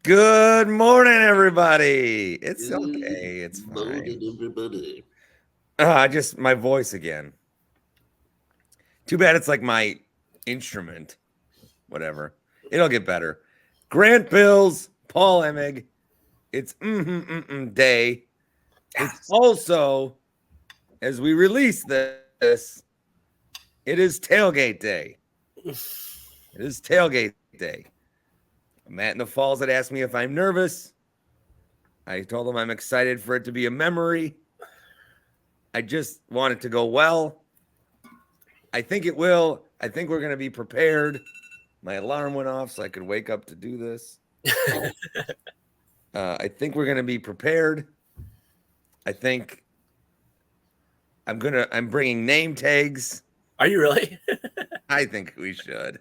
Good morning, everybody. It's okay. It's fine. Everybody. Just my voice again. Too bad it's like my instrument. Whatever. It'll get better. Grant Bills, Paul Emig. It's day. It's also, as we release this, it is tailgate day. It is tailgate day. Matt in the Falls had asked me if I'm nervous. I told him I'm excited for it to be a memory. I just want it to go well. I think it will. I think we're going to be prepared. My alarm went off so I could wake up to do this. I think we're going to be prepared. I think I'm bringing name tags. Are you really? I think we should.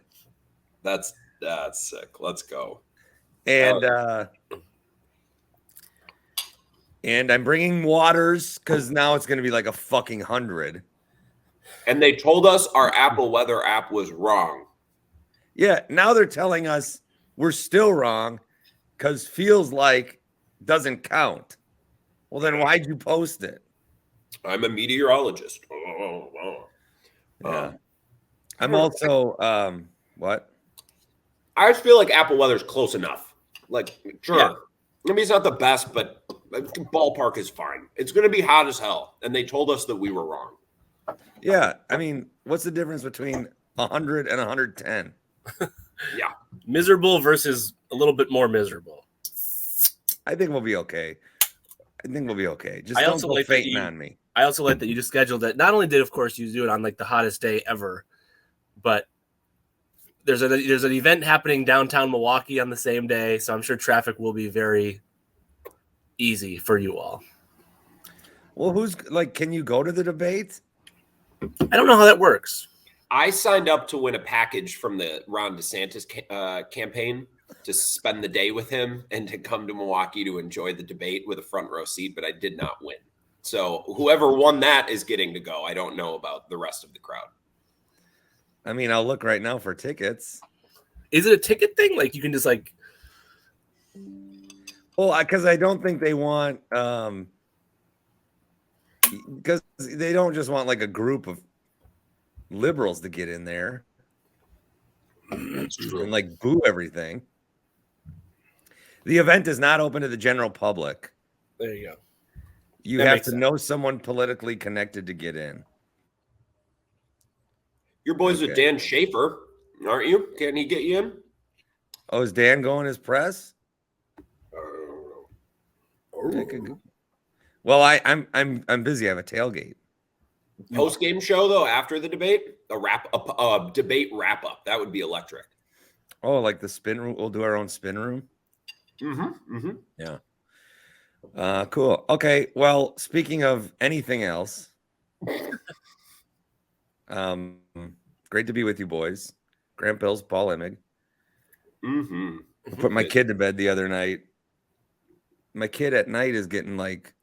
That's sick. Let's go. And I'm bringing waters because now it's going to be like a fucking 100. And they told us our Apple Weather app was wrong. Yeah, now they're telling us we're still wrong because feels like doesn't count. Well, then why'd you post it? I'm a meteorologist. Yeah. I'm also what? I just feel like Apple Weather's close enough. Like, sure. Yeah. I mean, it's not the best, but ballpark is fine. It's going to be hot as hell. And they told us that we were wrong. Yeah. I mean, what's the difference between 100 and 110? Yeah. Miserable versus a little bit more miserable. I think we'll be okay. Just I don't also go like fainting on me. I also like that you just scheduled it. Not only did, of course, you do it on like the hottest day ever, but there's an event happening downtown Milwaukee on the same day, so I'm sure traffic will be very easy for you all. Well, can you go to the debate? I don't know how that works. I signed up to win a package from the Ron DeSantis campaign to spend the day with him and to come to Milwaukee to enjoy the debate with a front row seat, but I did not win. So whoever won that is getting to go. I don't know about the rest of the crowd. I mean, I'll look right now for tickets. Is it a ticket thing? Like you can just like... Well, because I don't think they want because they don't just want like a group of liberals to get in there That's true. and like boo everything. The event is not open to the general public. There you go. You That have makes to sense. know someone politically connected to get in. Your boys with Okay. Dan Schaefer, aren't you? Can he get you in? Oh, is Dan going as press? Oh. That could go. Well, I'm busy. I have a tailgate. Post game show though after the debate, a debate wrap up. That would be electric. Oh, like the spin room. We'll do our own spin room. Yeah. Cool. Okay. Well, speaking of anything else, great to be with you boys. Grant Bills, Paul Emig. Put my kid to bed the other night. My kid at night is getting like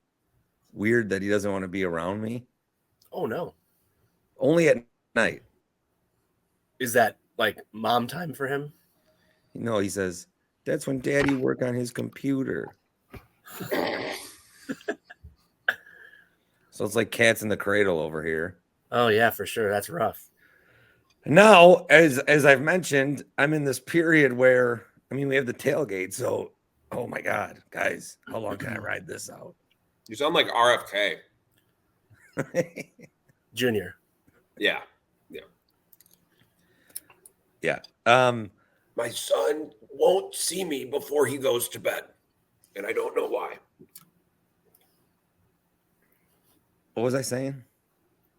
weird that he doesn't want to be around me. Oh no. Only at night. Is that like mom time for him? No, he says, that's when daddy work on his computer. So it's like cats in the cradle over here. Oh yeah, for sure. That's rough. Now, as I've mentioned, I'm in this period where, I mean, we have the tailgate. So, oh my God, guys, how long can I ride this out? You sound like RFK. Junior. Yeah. Yeah. My son won't see me before he goes to bed, and I don't know why. What was I saying?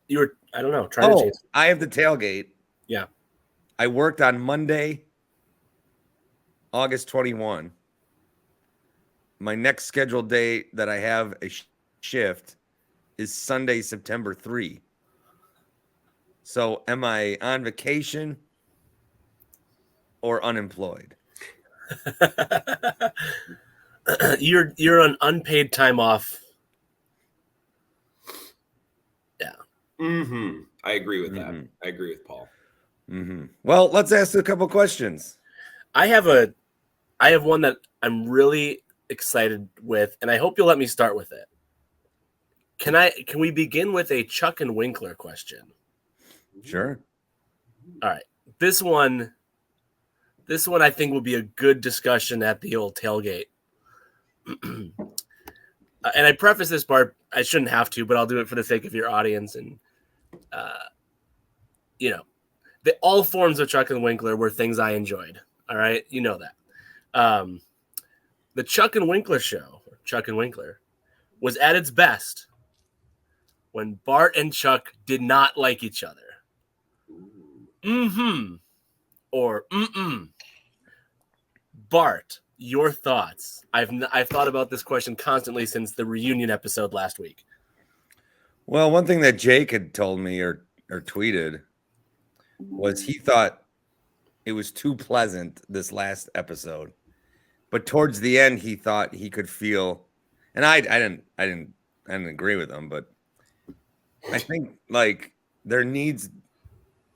You were, I don't know, trying to change. I have the tailgate. Yeah. I worked on Monday, August 21. My next scheduled date that I have a shift is Sunday, September 3. So am I on vacation or unemployed? You're on unpaid time off. Yeah. I agree with that. I agree with Paul. Well, let's ask a couple questions. I have one that I'm really excited with, and I hope you'll let me start with it. Can we begin with a Chuck and Winkler question? Sure. All right. This one I think will be a good discussion at the old tailgate. And I preface this, Bart, I shouldn't have to, but I'll do it for the sake of your audience. And, all forms of Chuck and Winkler were things I enjoyed. All right. You know that. The Chuck and Winkler Show, Chuck and Winkler, was at its best when Bart and Chuck did not like each other. Mm-hmm. Or mm-mm. Bart, your thoughts. I've thought about this question constantly since the reunion episode last week. Well, one thing that Jake had told me or tweeted was he thought it was too pleasant this last episode, but towards the end he thought he could feel, and I didn't agree with him, but I think like there needs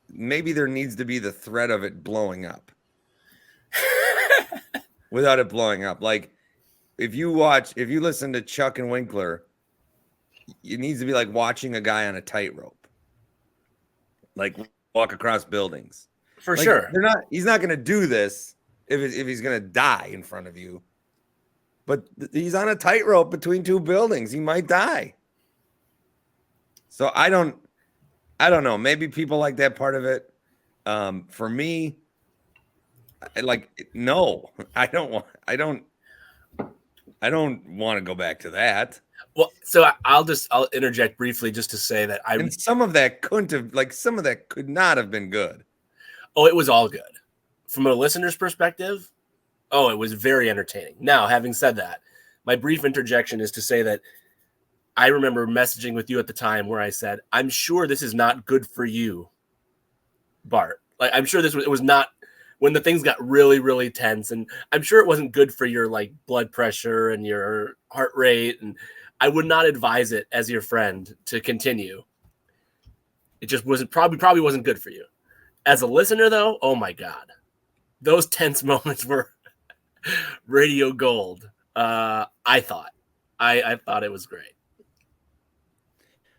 to be the threat of it blowing up without it blowing up. Like if you listen to Chuck and Winkler, it needs to be like watching a guy on a tightrope, like walk across buildings. For like, sure. He's not going to do this if he's going to die in front of you, but he's on a tightrope between two buildings. He might die. So I don't know. Maybe people like that part of it. For me, no, I don't want to go back to that. Well, so I'll interject briefly just to say that and some of that could not have been good. Oh, it was all good. From a listener's perspective, it was very entertaining. Now, having said that, my brief interjection is to say that I remember messaging with you at the time where I said, I'm sure this is not good for you, Bart. Like, I'm sure it was not when the things got really, really tense. And I'm sure it wasn't good for your like blood pressure and your heart rate. And I would not advise it as your friend to continue. It just probably wasn't good for you. As a listener, though, oh my God, those tense moments were radio gold. I thought it was great.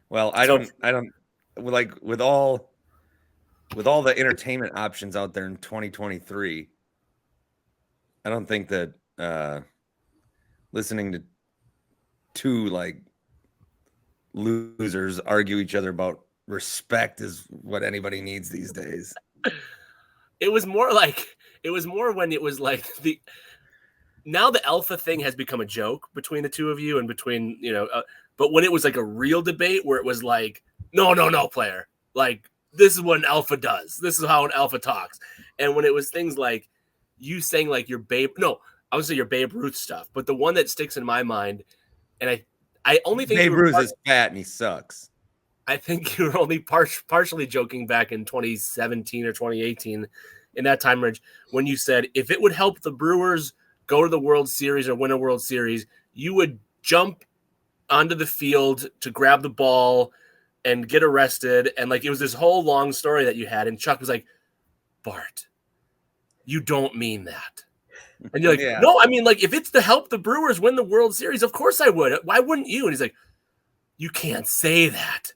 Well, I don't like with all the entertainment options out there in 2023. I don't think that listening to two like losers argue each other about respect is what anybody needs these days. It was more when it was like now the alpha thing has become a joke between the two of you and between, but when it was like a real debate where it was like, no, player, like this is what an alpha does. This is how an alpha talks. And when it was things like you saying like your Babe, no, I would say your Babe Ruth stuff, but the one that sticks in my mind, and I only think Babe Ruth is fat and he sucks. I think you were only partially joking back in 2017 or 2018 in that time range when you said if it would help the Brewers go to the World Series or win a World Series, you would jump onto the field to grab the ball and get arrested. And like it was this whole long story that you had. And Chuck was like, Bart, you don't mean that. And you're like, yeah. No, I mean, like if it's to help the Brewers win the World Series, of course I would. Why wouldn't you? And he's like, you can't say that.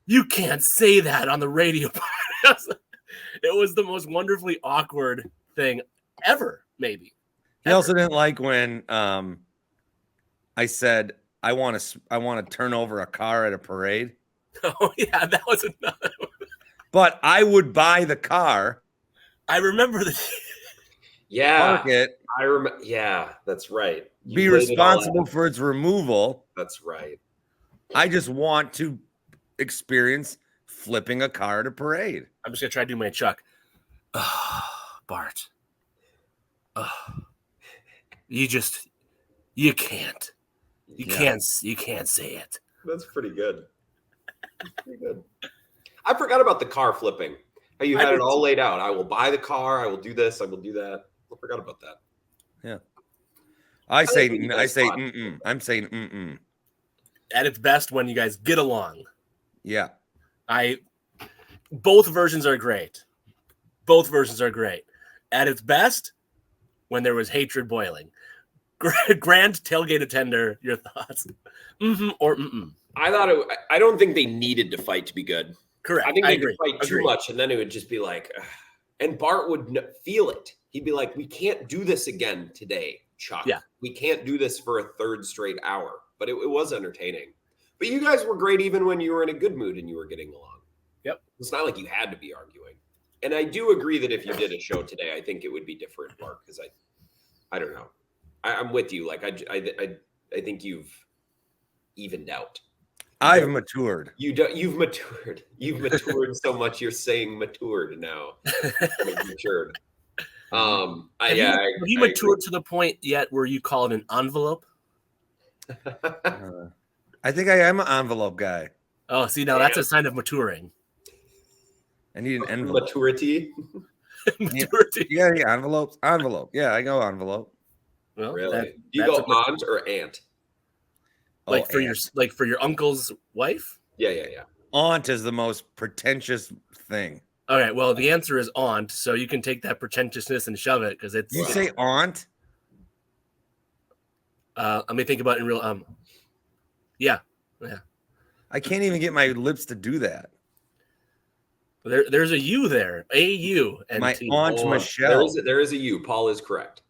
You can't say that on the radio. It was the most wonderfully awkward thing ever, maybe. He also didn't like when I said I want to turn over a car at a parade. Oh yeah, that was another one. But I would buy the car. I remember the Yeah. Park it. I remember. Yeah, that's right. Be responsible for its removal. That's right. I just want to experience flipping a car at a parade. I'm just gonna try to do my Chuck. Oh, Bart. Oh. You can't. You can't say it. That's pretty good. That's pretty good. I forgot about the car flipping. How you had it all laid out. I will buy the car. I will do this. I will do that. I forgot about that. Yeah. I say mm-mm. I'm saying mm-mm. At its best when you guys get along. Yeah. Both versions are great. Both versions are great. At its best, when there was hatred boiling. Grand tailgate attender, your thoughts? Mm-hmm or mm-mm? I don't think they needed to fight to be good. Correct. I think they could agree. fight too much, and then it would just be like, ugh. And Bart would feel it. He'd be like, "We can't do this again today, Chuck. Yeah. We can't do this for a third straight hour." But it was entertaining. But you guys were great even when you were in a good mood and you were getting along. Yep. It's not like you had to be arguing. And I do agree that if you did a show today, I think it would be different, Bart, because I don't know. I'm with you. Like I think you've evened out. I've matured. You've matured. You've matured so much. You're saying matured now. Matured. Have you matured to the point yet where you call it an envelope? I think I am an envelope guy. Oh, see, now that's a sign of maturing. I need an envelope. Maturity. Maturity. Yeah, envelopes. Envelope. Yeah, I go envelope. Well, really? Do you go aunt or aunt? Like for your uncle's wife? Yeah. Aunt is the most pretentious thing. All right. Well, the answer is aunt, so you can take that pretentiousness and shove it because it's. You say aunt? Let me think about it in real. Yeah. I can't even get my lips to do that. There's a U there. A-U. My aunt Michelle. There is a U. Paul is correct.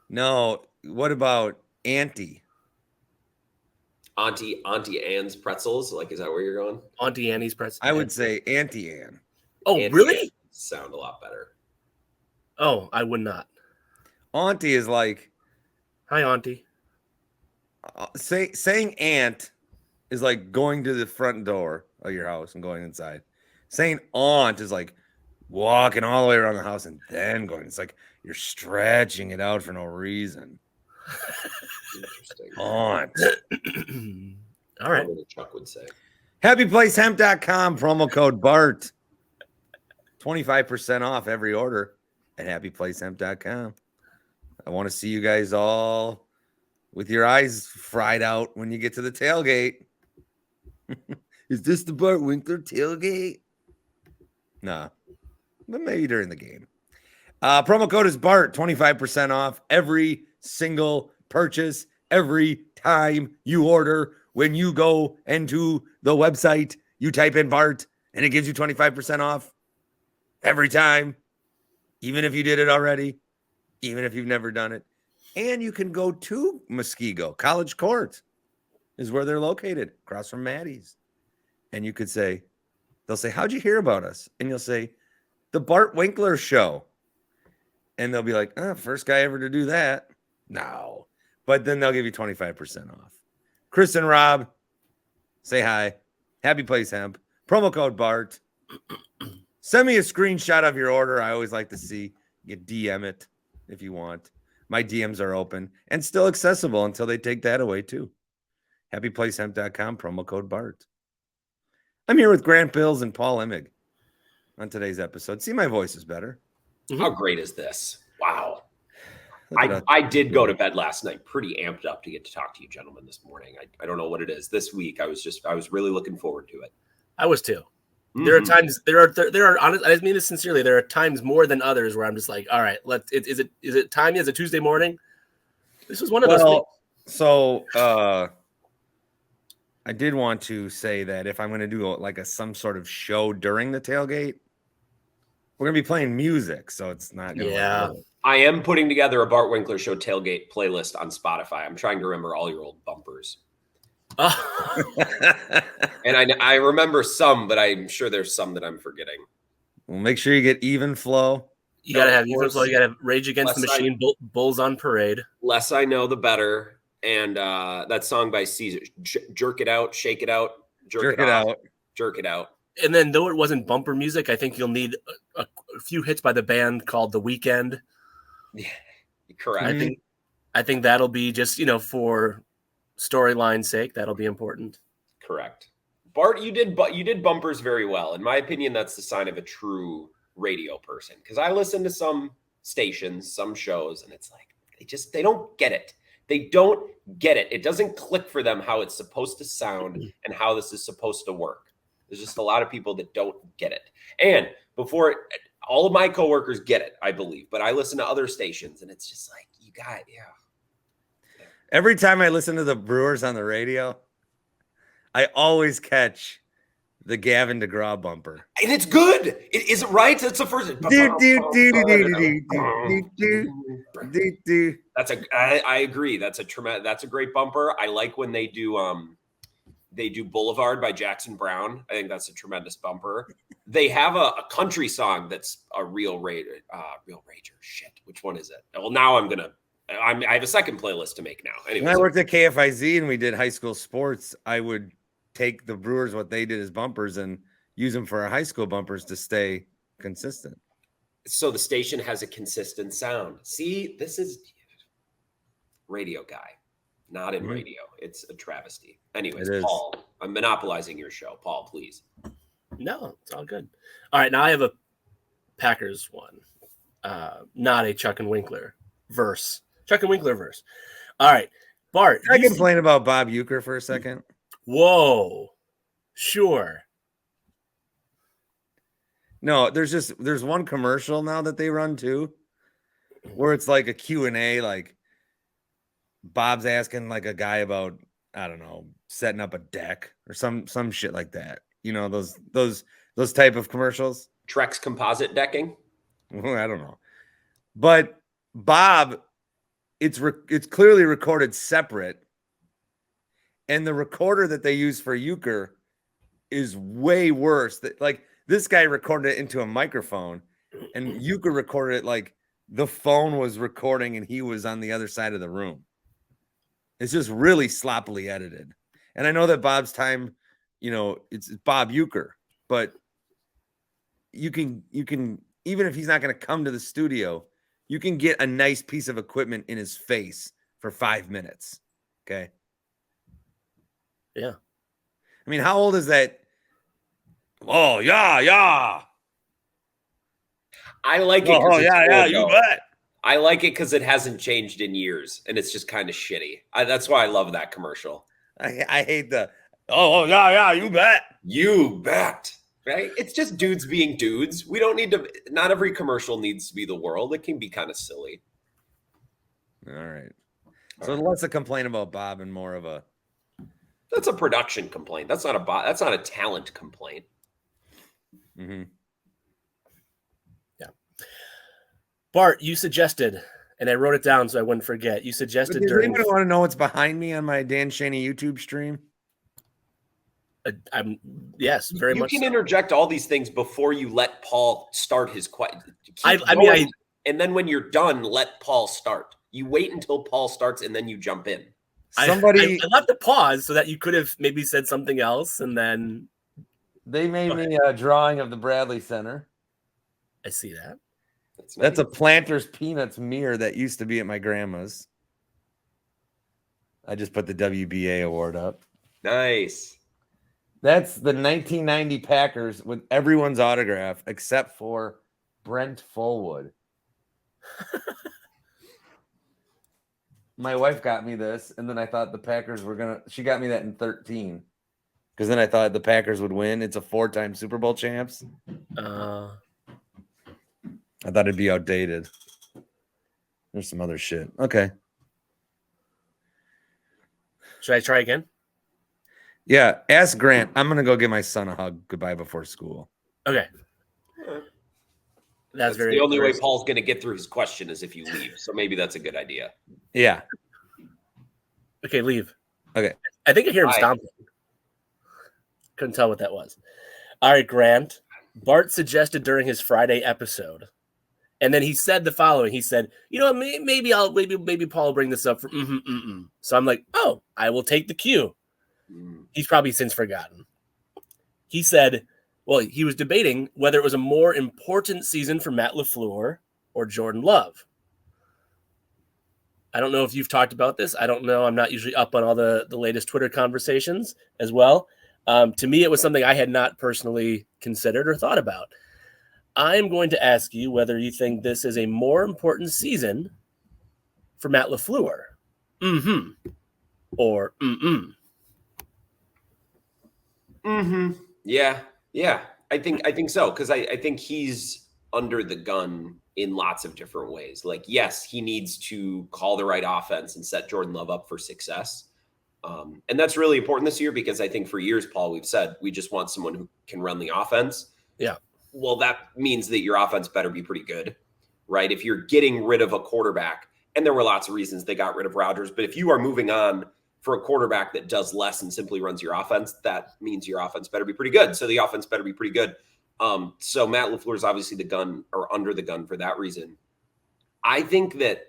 No. What about auntie? Auntie Anne's pretzels. Like, is that where you're going? Auntie Annie's pretzels. I would say Auntie Anne. Oh, Auntie really? Anne sound a lot better. Oh, I would not. Auntie is like. Hi, Auntie. Saying aunt is like going to the front door of your house and going inside. Saying aunt is like walking all the way around the house and then going. It's like you're stretching it out for no reason. Interesting. Aunt. All right. What Chuck would say. HappyPlaceHemp.com, promo code BART. 25% off every order at HappyPlaceHemp.com. I want to see you guys all with your eyes fried out when you get to the tailgate. Is this the Bart Winkler tailgate? Nah, but maybe during the game. Promo code is BART, 25% off every single purchase, every time you order. When you go into the website, you type in BART, and it gives you 25% off every time, even if you did it already, even if you've never done it. And you can go to Muskego. College Court is where they're located, across from Maddie's. And you could say, they'll say, how'd you hear about us? And you'll say, the Bart Winkler Show. And they'll be like, first guy ever to do that. No. But then they'll give you 25% off. Chris and Rob, say hi. Happy Place Hemp. Promo code BART. Send me a screenshot of your order. I always like to see. You DM it if you want. My DMs are open and still accessible until they take that away too. HappyPlaceHemp.com, promo code BART. I'm here with Grant Bills and Paul Emig on today's episode. See, my voice is better. How great is this? Wow. I did go to bed last night pretty amped up to get to talk to you gentlemen this morning. I don't know what it is. This week, I was really looking forward to it. I was too. Mm-hmm. There are times, there are honest, I mean this sincerely, there are times more than others where I'm just like, all right, is it time? Is it Tuesday morning? This was one of those weeks. So I did want to say that if I'm going to do some sort of show during the tailgate, we're going to be playing music, so it's not going to work. I am putting together a Bart Winkler Show tailgate playlist on Spotify. I'm trying to remember all your old bumpers. Oh. And I remember some, but I'm sure there's some that I'm forgetting. Well, make sure you get Even Flow. You got to have Even Flow. You got to have Rage Against the Machine, Bulls on Parade. Less I Know, the Better. And that song by Caesar, Jerk It Out, Shake It Out, Jerk It Out. Jerk It Out. And then though it wasn't bumper music, I think you'll need a few hits by the band called The Weeknd. Yeah, correct. I think that'll be just, for storyline's sake, that'll be important. Correct. Bart, you did bumpers very well. In my opinion, that's the sign of a true radio person. Because I listen to some stations, some shows, and it's like they don't get it. They don't get it. It doesn't click for them how it's supposed to sound and how this is supposed to work. There's just a lot of people that don't get it. And all of my coworkers get it, I believe. But I listen to other stations, and it's just like, Every time I listen to the Brewers on the radio, I always catch the Gavin DeGraw bumper. And it's good. Is it right? That's the first. That's I agree. That's a great bumper. I like when they do Boulevard by Jackson Brown. I think that's a tremendous bumper. They have a country song that's a real rager. Shit, which one is it? Well, now I have a second playlist to make now. Anyways. When I worked at KFIZ and we did high school sports, I would take the Brewers, what they did as bumpers, and use them for our high school bumpers to stay consistent. So the station has a consistent sound. See, this is radio guy, not in radio. It's a travesty. Anyways, Paul, I'm monopolizing your show. Paul, please. No, it's all good. All right, now I have a Packers one, not a Chuck and Winkler verse. Chuck and Winkler verse. All right, Bart. Can I complain about Bob Uecker for a second? Whoa, sure. No, there's one commercial now that they run too, where it's like a Q&A, like Bob's asking like a guy about, I don't know, setting up a deck or some shit like that. You know, those type of commercials. Trex composite decking. Well, I don't know, but Bob, it's clearly recorded separate, and the recorder that they use for Uecker is way worse. Like this guy recorded it into a microphone, and Uecker recorded it like the phone was recording and he was on the other side of the room. It's just really sloppily edited. And I know that Bob's time, you know, it's Bob Uecker, but you can even if he's not going to come to the studio, you can get a nice piece of equipment in his face for 5 minutes. Okay. Yeah. I mean, how old is that? Oh, yeah. I like it. Oh, yeah, you bet. I like it because it hasn't changed in years, and it's just kind of shitty. That's why I love that commercial. I hate the, yeah, you bet. You bet. Right? It's just dudes being dudes. We don't need to, not every commercial needs to be the world. It can be kind of silly. All right. So less a complaint about Bob and more of a. That's a production complaint. That's not a talent complaint. Mm-hmm. Yeah. Bart, you suggested, and I wrote it down so I wouldn't forget. You suggested Does during. anyone want to know what's behind me on my Dan Schani YouTube stream? Yes, very much. You can so. interject all these things before you let Paul start his question. And then when you're done, let Paul start. You wait until Paul starts and then you jump in. I left a pause so that you could have maybe said something else, and then they made me a drawing of the Bradley Center. I see that. That's a Planters Peanuts mirror that used to be at my grandma's. I just put the WBA award up. Nice. That's the 1990 Packers with everyone's autograph except for Brent Fullwood. My wife got me this, and then I thought the Packers were she got me that in 13. Because then I thought the Packers would win. It's a 4-time Super Bowl champs. I thought it'd be outdated. There's some other shit. Okay. Should I try again? Yeah, ask Grant. I'm going to go give my son a hug goodbye before school. Okay. That's very the only way Paul's going to get through his question is if you leave. So maybe that's a good idea. Yeah. Okay, leave. Okay. I think I hear him stomping. Couldn't tell what that was. All right, Grant. Bart suggested during his Friday episode, and then he said the following. He said, "You know, maybe Paul will bring this up for." So I'm like, "Oh, I will take the cue." He's probably since forgotten. He said, well, he was debating whether it was a more important season for Matt LaFleur or Jordan Love. I don't know if you've talked about this. I don't know. I'm not usually up on all the latest Twitter conversations as well. To me, it was something I had not personally considered or thought about. I'm going to ask you whether you think this is a more important season for Matt LaFleur. Or Yeah. I think so, because I think he's under the gun in lots of different ways. Like, yes, he needs to call the right offense and set Jordan Love up for success. And that's really important this year because I think for years, Paul, we've said we just want someone who can run the offense. Yeah. Well, that means that your offense better be pretty good, right? If you're getting rid of a quarterback, and there were lots of reasons they got rid of Rodgers, but if you are moving on for a quarterback that does less and simply runs your offense, that means your offense better be pretty good. So the offense better be pretty good. So Matt LaFleur is obviously the gun or under the gun for that reason. I think that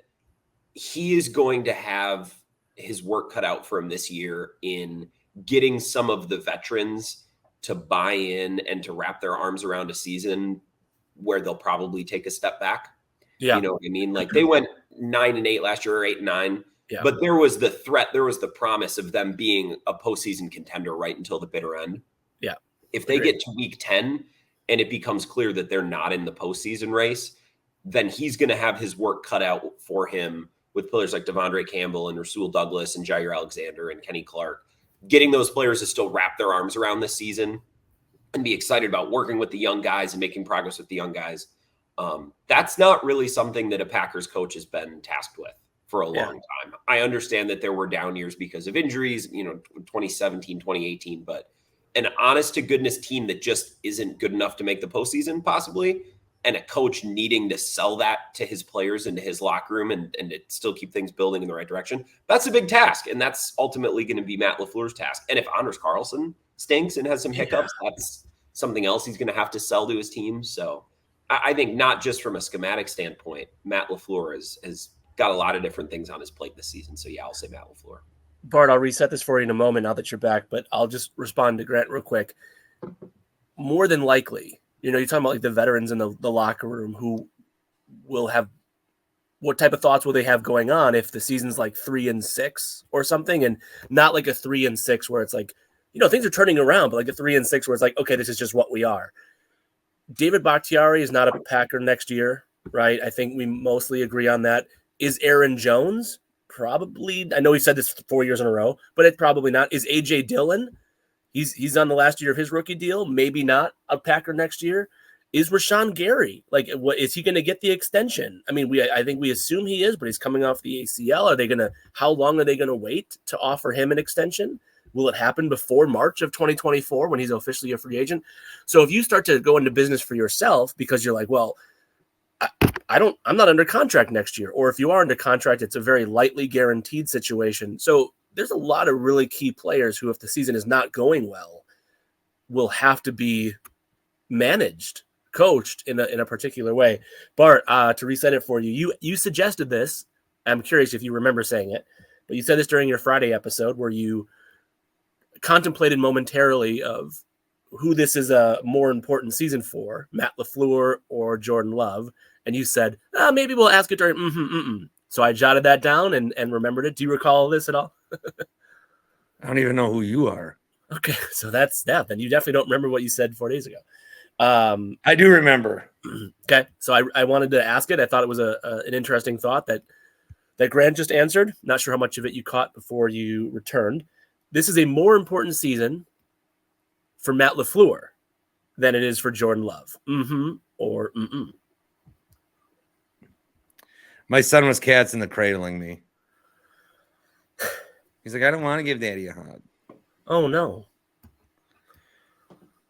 he is going to have his work cut out for him this year in getting some of the veterans to buy in and to wrap their arms around a season where they'll probably take a step back. Yeah. You know what I mean? Like they went 9-8 last year or 8-9, Yeah. but there was the threat, there was the promise of them being a postseason contender right until the bitter end. Yeah. If they get to week 10 and it becomes clear that they're not in the postseason race, then he's going to have his work cut out for him with players like Devondre Campbell and Rasul Douglas and Jair Alexander and Kenny Clark, getting those players to still wrap their arms around this season and be excited about working with the young guys and making progress with the young guys. That's not really something that a Packers coach has been tasked with for a long time. I understand that there were down years because of injuries, 2017, 2018, but an honest to goodness team that just isn't good enough to make the postseason possibly, and a coach needing to sell that to his players and to his locker room and to still keep things building in the right direction, that's a big task. And that's ultimately going to be Matt LaFleur's task. And if Anders Carlson stinks and has some hiccups, that's something else he's going to have to sell to his team. So I think not just from a schematic standpoint, Matt LaFleur has got a lot of different things on his plate this season. So yeah, I'll say Matt LaFleur. Bart, I'll reset this for you in a moment now that you're back, but I'll just respond to Grant real quick. More than likely, you're talking about like the veterans in the locker room who will have what type of thoughts will they have going on if the season's like 3-6 or something, and not like a 3-6 where it's like, things are turning around, but like a 3-6 where it's like, okay, this is just what we are. David Bakhtiari is not a Packer next year, right? I think we mostly agree on that. Is Aaron Jones? Probably. I know he said this 4 years in a row, but it's probably not. Is AJ Dillon? He's on the last year of his rookie deal. Maybe not a Packer next year. Is Rashawn Gary, what is he going to get the extension? I mean, I think we assume he is, but he's coming off the ACL. How long are they going to wait to offer him an extension? Will it happen before March of 2024 when he's officially a free agent? So if you start to go into business for yourself because you're like, well, I'm not under contract next year. Or if you are under contract, it's a very lightly guaranteed situation. So there's a lot of really key players who, if the season is not going well, will have to be managed, coached in a particular way. Bart, to reset it for you, you suggested this. I'm curious if you remember saying it, but you said this during your Friday episode where you contemplated momentarily of who this is a more important season for, Matt LaFleur or Jordan Love. And you said, maybe we'll ask it during So I jotted that down and remembered it. Do you recall this at all? I don't even know who you are. Okay, so that's that. Then you definitely don't remember what you said 4 days ago. I do remember. Okay, so I wanted to ask it. I thought it was an interesting thought that Grant just answered. Not sure how much of it you caught before you returned. This is a more important season for Matt LaFleur than it is for Jordan Love. Or mm-mm. My son was cats in the cradling me. He's like, I don't want to give daddy a hug. Oh, no.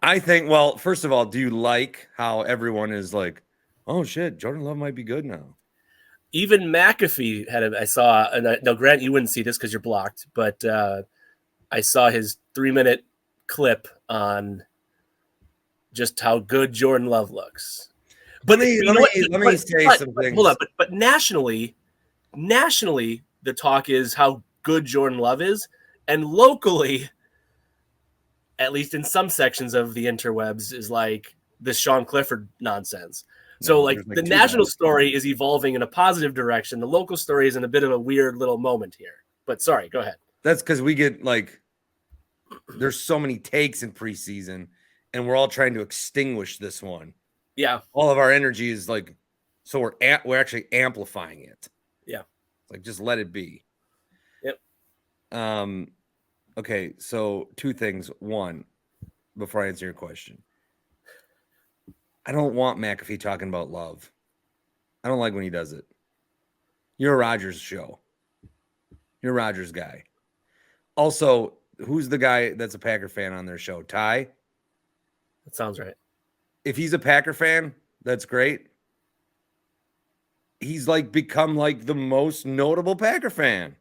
I think, well, first of all, do you like how everyone is like, oh, shit, Jordan Love might be good now? Even McAfee I saw, and now Grant, you wouldn't see this because you're blocked, but I saw his 3-minute clip on just how good Jordan Love looks. But let me say some things. Hold on, but nationally, the talk is how good Jordan Love is, and locally, at least in some sections of the interwebs, is like this Sean Clifford nonsense. So the national story is evolving in a positive direction. The local story is in a bit of a weird little moment here. But sorry, go ahead. That's because we get there's so many takes in preseason, and we're all trying to extinguish this one. Yeah. All of our energy is so we're actually amplifying it. Yeah. It's just let it be. Yep. Okay, so 2 things. One, before I answer your question, I don't want McAfee talking about Love. I don't like when he does it. You're a Rodgers show. You're a Rodgers guy. Also, who's the guy that's a Packer fan on their show? Ty? That sounds right. If he's a Packer fan, that's great. He's like become like the most notable Packer fan.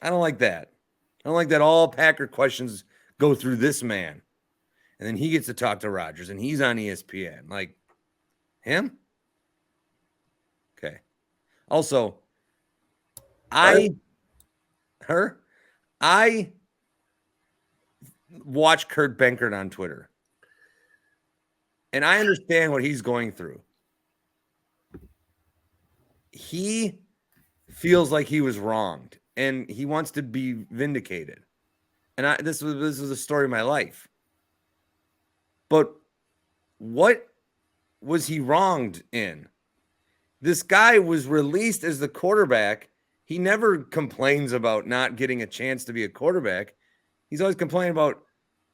I don't like that. I don't like that all Packer questions go through this man. And then he gets to talk to Rodgers and he's on ESPN. Like him? Okay. Also, I watch Kurt Benkert on Twitter. And I understand what he's going through. He feels like he was wronged and he wants to be vindicated. And this was a story of my life. But what was he wronged in? This guy was released as the quarterback. He never complains about not getting a chance to be a quarterback. He's always complaining about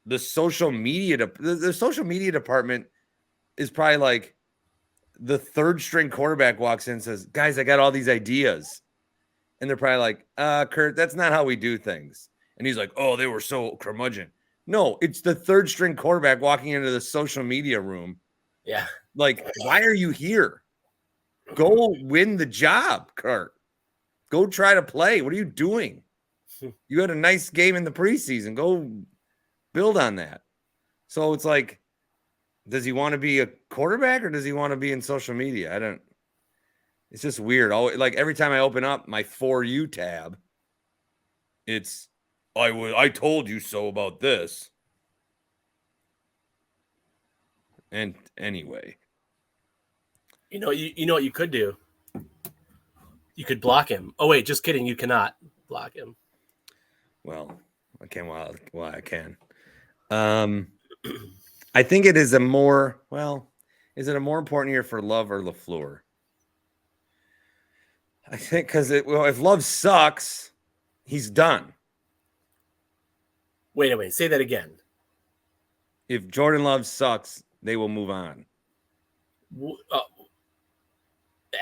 the social media. The social media department is probably like the third string quarterback walks in and says, guys, I got all these ideas. And they're probably like, Kurt, that's not how we do things. And he's like, oh, they were so curmudgeon. No, it's the third string quarterback walking into the social media room. Yeah. Like, why are you here? Go win the job, Kurt. Go try to play. What are you doing? You had a nice game in the preseason. Go build on that. So it's like, does he want to be a quarterback or does he want to be in social media? It's just weird. Like every time I open up my For You tab, it's, I told you so about this. And anyway. You know what you could do? You could block him. Oh, wait, just kidding. You cannot block him. Well, I can while I can. I think it is is it a more important year for Love or LaFleur? I think because if Love sucks, he's done. Wait, say that again. If Jordan Love sucks, they will move on.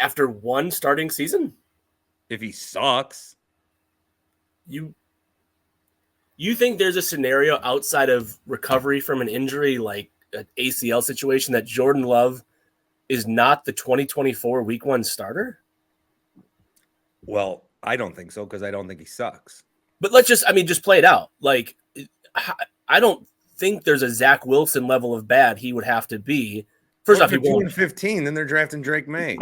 After one starting season? If he sucks. You think there's a scenario outside of recovery from an injury like an ACL situation that Jordan Love is not the 2024 Week 1 starter? Well, I don't think so because I don't think he sucks. But just play it out. Like, I don't think there's a Zach Wilson level of bad he would have to be. First off, he won't. 2-15, then they're drafting Drake May.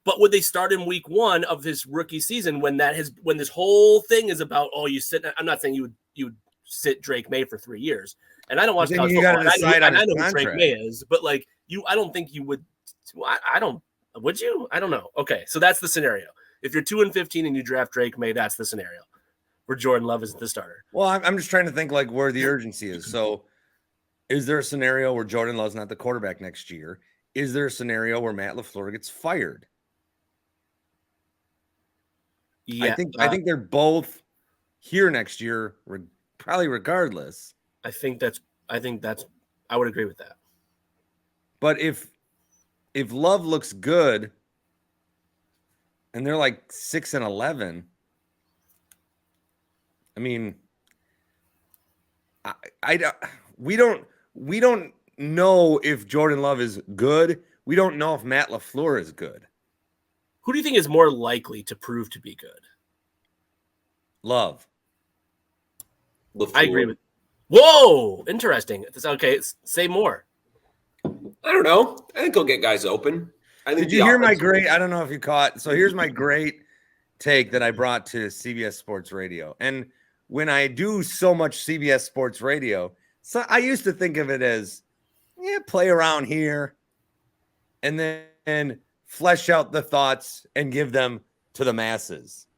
But would they start in Week 1 of his rookie season when this whole thing is about, you sit? I'm not saying you would sit Drake May for 3 years, and I don't watch college football. I know who Drake May is, but like I don't think you would. I don't. Would you? I don't know. Okay, so that's the scenario. If you're 2-15 and you draft Drake May, that's the scenario where Jordan Love is the starter. Well, I'm just trying to think like where the urgency is. So, is there a scenario where Jordan Love's not the quarterback next year? Is there a scenario where Matt LaFleur gets fired? Yeah, I think they're both here next year, probably regardless. I would agree with that. But if Love looks good and they're like 6-11, I mean, we don't know if Jordan Love is good. We don't know if Matt LaFleur is good. Who do you think is more likely to prove to be good? Love. LaFleur. I agree with. Whoa, interesting. Okay, say more. I don't know. I think he'll get guys open. Did you hear my great? I don't know if you caught. So here's my great take that I brought to CBS Sports Radio. And when I do so much CBS Sports Radio, so I used to think of it as, play around here, and then flesh out the thoughts and give them to the masses.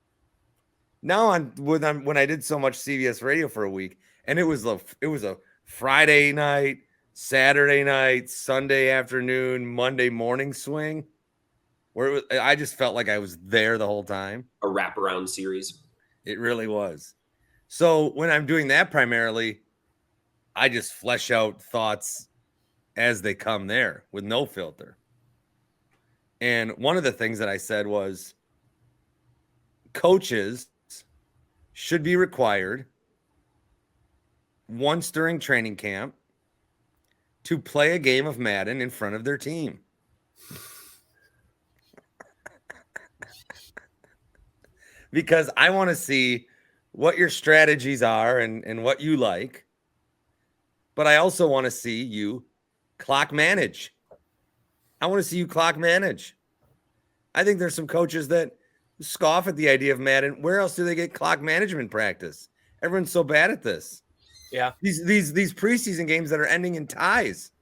Now when I did so much CBS Radio for a week, and it was a Friday night, Saturday night, Sunday afternoon, Monday morning swing, where I just felt like I was there the whole time. A wraparound series. It really was. So when I'm doing that primarily, I just flesh out thoughts as they come there with no filter. And one of the things that I said was coaches should be required once during training camp to play a game of Madden in front of their team. Because I want to see what your strategies are and what you like. But I also want to see you clock manage. I want to see you clock manage. I think there's some coaches that scoff at the idea of Madden. Where else do they get clock management practice? Everyone's so bad at this. Yeah. These preseason games that are ending in ties.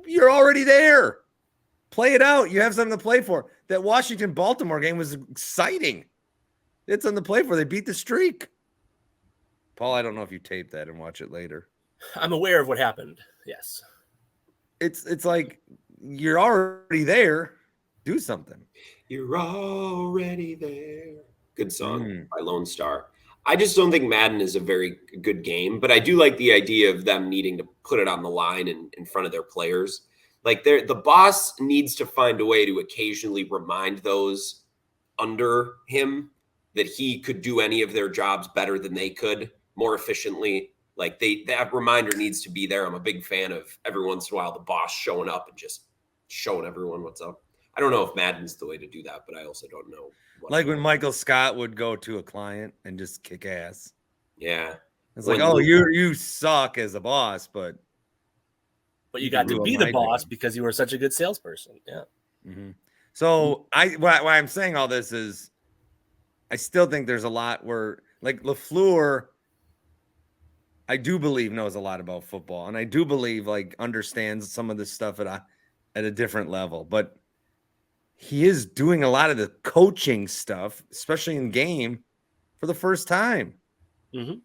You're already there. Play it out. You have something to play for. That Washington-Baltimore game was exciting. It's something to play for. They beat the streak. Paul, I don't know if you taped that and watch it later. I'm aware of what happened. Yes. It's like you're already there. Do something. You're already there. Good song by Lone Star. I just don't think Madden is a very good game, but I do like the idea of them needing to put it on the line in front of their players. Like the boss needs to find a way to occasionally remind those under him that he could do any of their jobs better than they could, more efficiently. Like that reminder needs to be there. I'm a big fan of every once in a while the boss showing up and just showing everyone what's up. I don't know if Madden's the way to do that, but I also don't know. Like when Michael Scott would go to a client and just kick ass. Yeah. It's like, oh, you suck as a boss, but you got to be the boss because you were such a good salesperson. Yeah. Mm-hmm. So why I'm saying all this is I still think there's a lot where like LaFleur, I do believe knows a lot about football, and I do believe like understands some of this stuff at a different level, but he is doing a lot of the coaching stuff, especially in game, for the first time. Mm-hmm.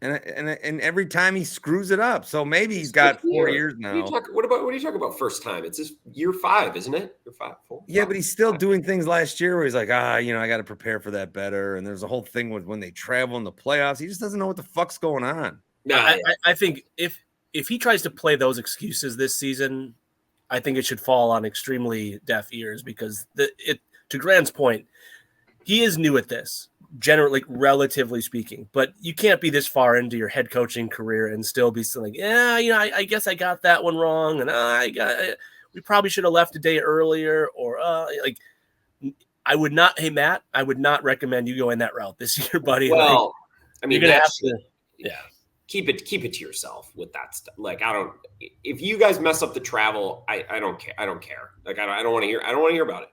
And every time he screws it up. So maybe he's got 4 years now. What are you talking about first time? It's just year 5, isn't it? Year 5, 4. Yeah, but he's still doing things last year where he's like, I got to prepare for that better. And there's a whole thing with when they travel in the playoffs. He just doesn't know what the fuck's going on. No, I think if he tries to play those excuses this season, I think it should fall on extremely deaf ears because to Grant's point, he is new at this, generally, relatively speaking. But you can't be this far into your head coaching career and still be like, I guess I got that one wrong, and we probably should have left a day earlier, or I would not. Hey, Matt, I would not recommend you going that route this year, buddy. Well, I mean, you're gonna have to, yeah. Keep it to yourself with that stuff. Like if you guys mess up the travel, I don't care. I don't care. Like I don't want to hear about it.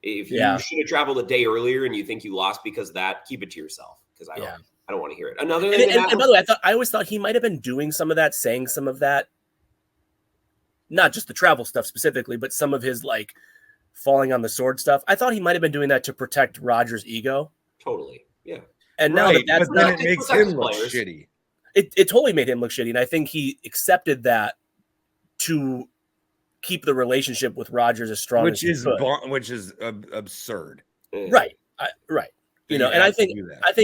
If you should have traveled a day earlier and you think you lost because of that, keep it to yourself. Because I don't want to hear it. Another thing. And by the way, I always thought he might have been doing some of that, saying some of that, not just the travel stuff specifically, but some of his like falling on the sword stuff. I thought he might have been doing that to protect Rodgers' ego. Totally. Yeah. And now that's but then it makes him look shitty. It totally made him look shitty, and I think he accepted that to keep the relationship with Rodgers as strong as he could. Which is absurd. Right. Right. And I think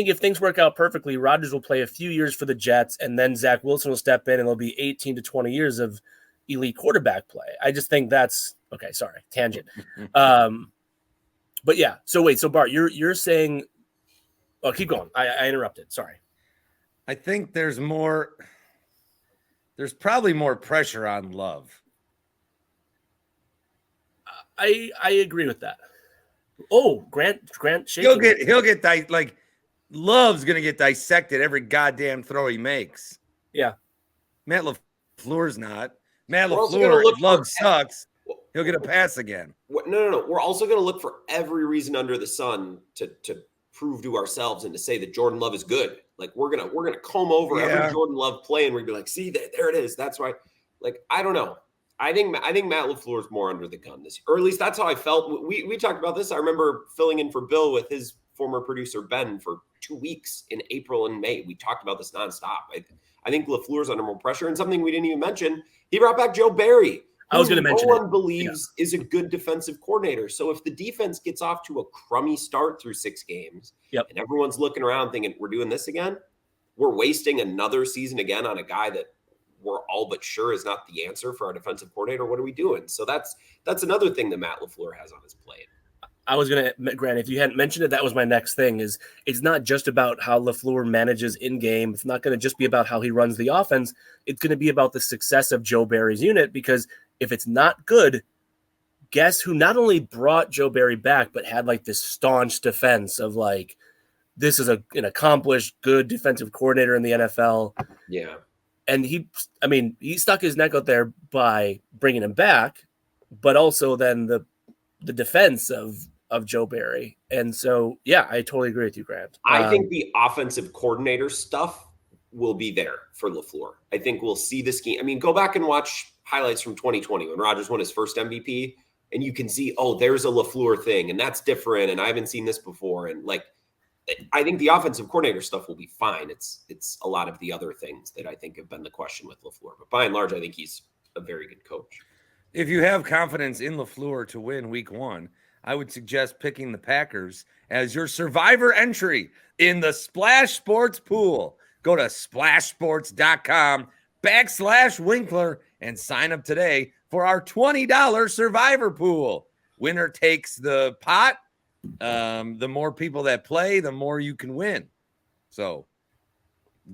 if things work out perfectly, Rodgers will play a few years for the Jets, and then Zach Wilson will step in, and there'll be 18 to 20 years of elite quarterback play. I just think that's okay. Sorry, tangent. But yeah. So Bart, you're saying? Oh, keep going. I interrupted. Sorry. I think there's probably more pressure on Love. I agree with that. Oh, Grant shaking. He'll get like Love's gonna get dissected every goddamn throw he makes. Yeah. Matt LaFleur's not. Matt LaFleur, Love sucks. He'll get a pass again. No. We're also gonna look for every reason under the sun to prove to ourselves and to say that Jordan Love is good. Like we're gonna comb over every Jordan Love play and we're gonna be like, see, there it is. That's right. Like I don't know. I think Matt LaFleur is more under the gun this year, or at least that's how I felt. We talked about this. I remember filling in for Bill with his former producer Ben for 2 weeks in April and May. We talked about this nonstop. I think LaFleur's under more pressure, and something we didn't even mention. He brought back Joe Barry. I was going to mention. No one believes is a good defensive coordinator. So if the defense gets off to a crummy start through 6 games, and everyone's looking around thinking we're doing this again, we're wasting another season again on a guy that we're all but sure is not the answer for our defensive coordinator. What are we doing? So that's another thing that Matt LaFleur has on his plate. I was going to, Grant, if you hadn't mentioned it, that was my next thing, is it's not just about how LaFleur manages in-game. It's not going to just be about how he runs the offense. It's going to be about the success of Joe Barry's unit, because if it's not good, guess who not only brought Joe Barry back, but had like this staunch defense of like, this is an accomplished, good defensive coordinator in the NFL. Yeah. And he stuck his neck out there by bringing him back, but also then the defense of Joe Barry. And so, yeah, I totally agree with you, Grant. I think the offensive coordinator stuff will be there for LaFleur. I think we'll see this game. I mean, go back and watch highlights from 2020 when Rodgers won his first MVP, and you can see, oh, there's a LaFleur thing, and that's different, and I haven't seen this before. And like, I think the offensive coordinator stuff will be fine. It's a lot of the other things that I think have been the question with LaFleur. But by and large, I think he's a very good coach. If you have confidence in LaFleur to win week 1, I would suggest picking the Packers as your survivor entry in the Splash Sports pool. Go to splashsports.com/Winkler and sign up today for our $20 survivor pool. Winner takes the pot. The more people that play, the more you can win. So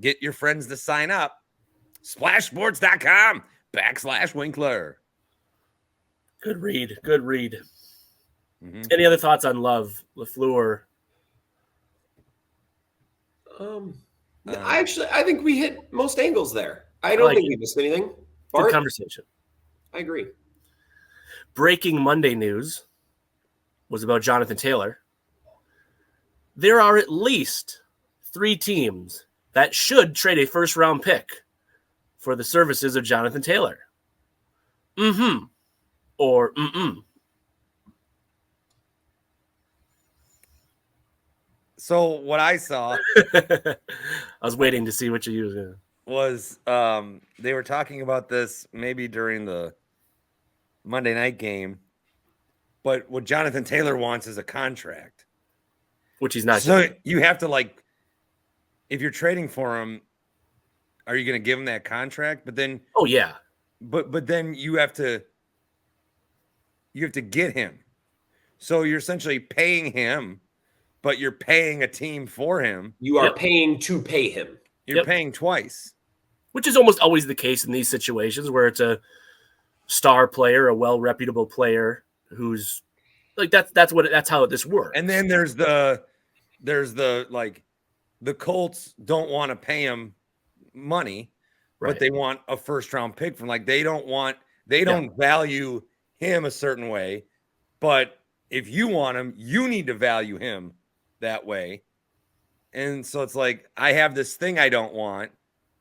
get your friends to sign up. splashsports.com/Winkler. Good read. Good read. Mm-hmm. Any other thoughts on Love, LaFleur? I think we hit most angles there. I don't think we missed anything. Bart? Good conversation. I agree. Breaking Monday news was about Jonathan Taylor. There are at least 3 teams that should trade a first-round pick for the services of Jonathan Taylor. Mm-hmm. Or mm-mm. So what I saw I was waiting to see what you used. was they were talking about this maybe during the Monday night game, but what Jonathan Taylor wants is a contract, Which he's not. so doing. you have to, like, if you're trading for him, are you going to give him that contract? But then, Oh yeah. but then you have to get him. So you're essentially paying him, but you're paying a team for him. You are Yep. paying to pay him. You're Yep. paying twice. Which is almost always the case in these situations where it's a star player, a well-reputable player who's like that's how this works. And then there's the like, the Colts don't want to pay him money, Right. but they want a first round pick from, like, they don't value him a certain way, but if you want him, you need to value him that way. And so it's like, I have this thing I don't want.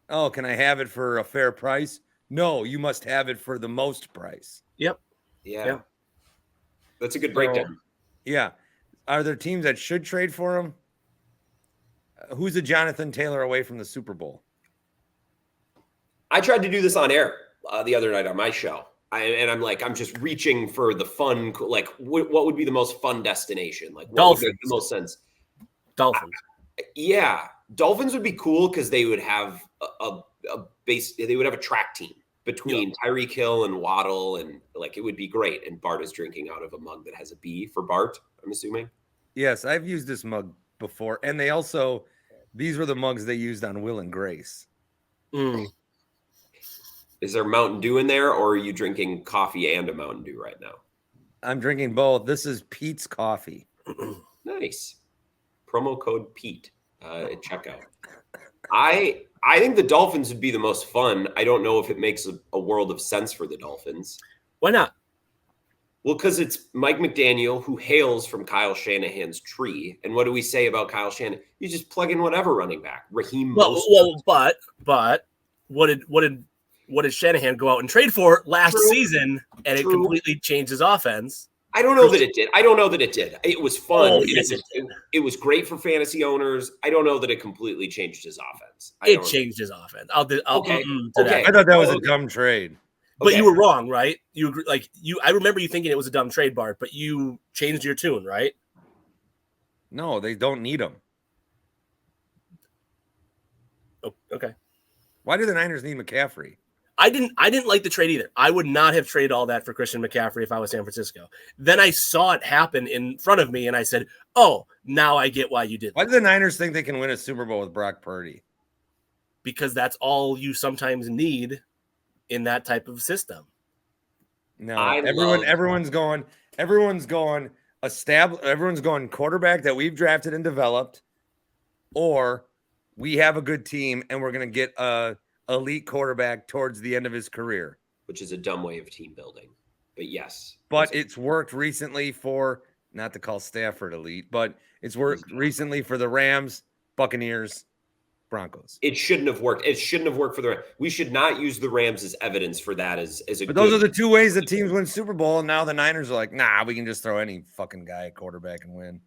Oh, can I have it for a fair price? No, you must have it for the most price. Yep. Yeah. Yeah. That's a good So, breakdown. yeah. Are there teams that should trade for him? Who's a Jonathan Taylor away from the Super Bowl? I tried to do this on air the other night on my show. I'm just reaching for the fun, like what would be the most fun destination? Like what would make the most sense? Dolphins. Yeah. Dolphins would be cool because they would have a base, they would have a track team between Tyreek Hill and Waddle, and like it would be great. And Bart is drinking out of a mug that has a B for Bart, I'm assuming. Yes, I've used this mug before. And these were the mugs they used on Will and Grace. Mm. Is there Mountain Dew in there, or are you drinking coffee and a Mountain Dew right now? I'm drinking both. This is Pete's Coffee. Nice. Promo code Pete at checkout. I think the Dolphins would be the most fun. I don't know if it makes a world of sense for the Dolphins. Why not? Well, because it's Mike McDaniel, who hails from Kyle Shanahan's tree. And what do we say about Kyle Shanahan? You just plug in whatever running back. Raheem Mostert. But what did Shanahan go out and trade for last season? And it completely changed his offense. I don't know that it did. It was fun. Oh, yes, it was great for fantasy owners. I don't know that it completely changed his offense. It changed his offense. Okay. I thought that was a dumb trade. But you were wrong, right? You agree, I remember you thinking it was a dumb trade, Bart, but you changed your tune, right? No, they don't need him. Oh, okay. Why do the Niners need McCaffrey? I didn't like the trade either. I would not have traded all that for Christian McCaffrey if I was San Francisco. Then I saw it happen in front of me, and I said, "Oh, now I get why you did that." Why do the Niners think they can win a Super Bowl with Brock Purdy? Because that's all you sometimes need in that type of system. No, everyone's going quarterback that we've drafted and developed, or we have a good team and we're going to get a elite quarterback towards the end of his career, which is a dumb way of team building. But yes, it's worked recently for, not to call Stafford elite, but it's worked recently for the Rams, Buccaneers, Broncos. It shouldn't have worked. It shouldn't have worked for the Rams. We should not use the Rams as evidence for that as a. But those are the two ways that teams win Super Bowl, and now the Niners are like, nah, we can just throw any fucking guy at quarterback and win.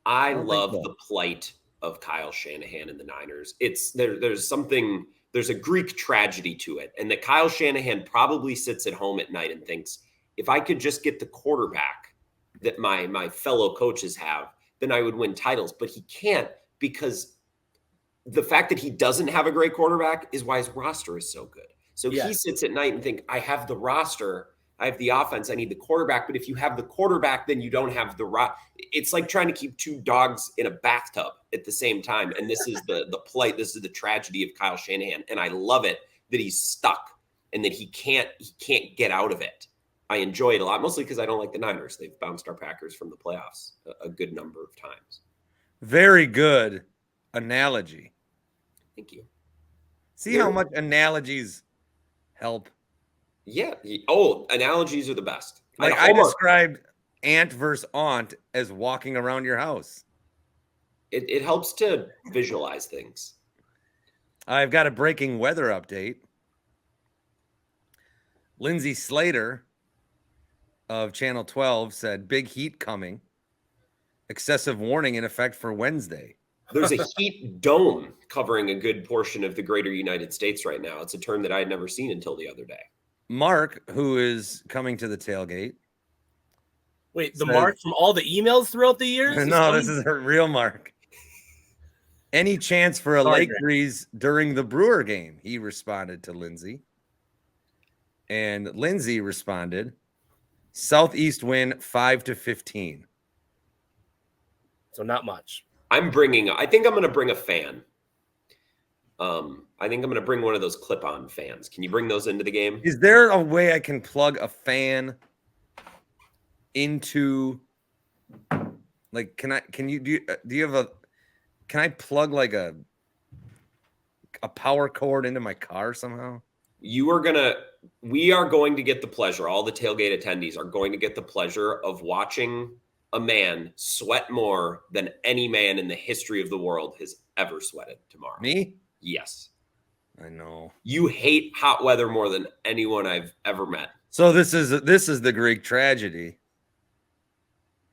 I love the plight of Kyle Shanahan and the Niners. It's there's a Greek tragedy to it, and that Kyle Shanahan probably sits at home at night and thinks, if I could just get the quarterback that my fellow coaches have, then I would win titles. But he can't, because the fact that he doesn't have a great quarterback is why his roster is so good. So he sits at night and think, I have the roster, I have the offense, I need the quarterback. But if you have the quarterback, then you don't have the It's like trying to keep two dogs in a bathtub at the same time. And this is the plight. This is the tragedy of Kyle Shanahan. And I love it that he's stuck and that he can't get out of it. I enjoy it a lot, mostly because I don't like the Niners. They've bounced our Packers from the playoffs a good number of times. Very good analogy. Thank you. See how much analogies help? Yeah. Oh, analogies are the best. Like I described aunt versus aunt as walking around your house. It helps to visualize things. I've got a breaking weather update. Lindsay Slater of Channel 12 said, big heat coming. Excessive warning in effect for Wednesday. There's a heat dome covering a good portion of the greater United States right now. It's a term that I had never seen until the other day. Mark, who is coming to the tailgate. Wait, the Mark from all the emails throughout the years? No, this is her real Mark. Any chance for a lake breeze during the Brewer game? He responded to Lindsay. And Lindsay responded, southeast wind 5 to 15. So not much. I think I'm going to bring a fan. I think I'm going to bring one of those clip-on fans. Can you bring those into the game? Is there a way I can plug a fan into, like, can I plug like a power cord into my car somehow? We are going to get the pleasure. All the tailgate attendees are going to get the pleasure of watching a man sweat more than any man in the history of the world has ever sweated tomorrow. Me? Yes. I know. You hate hot weather more than anyone I've ever met. So this is the Greek tragedy.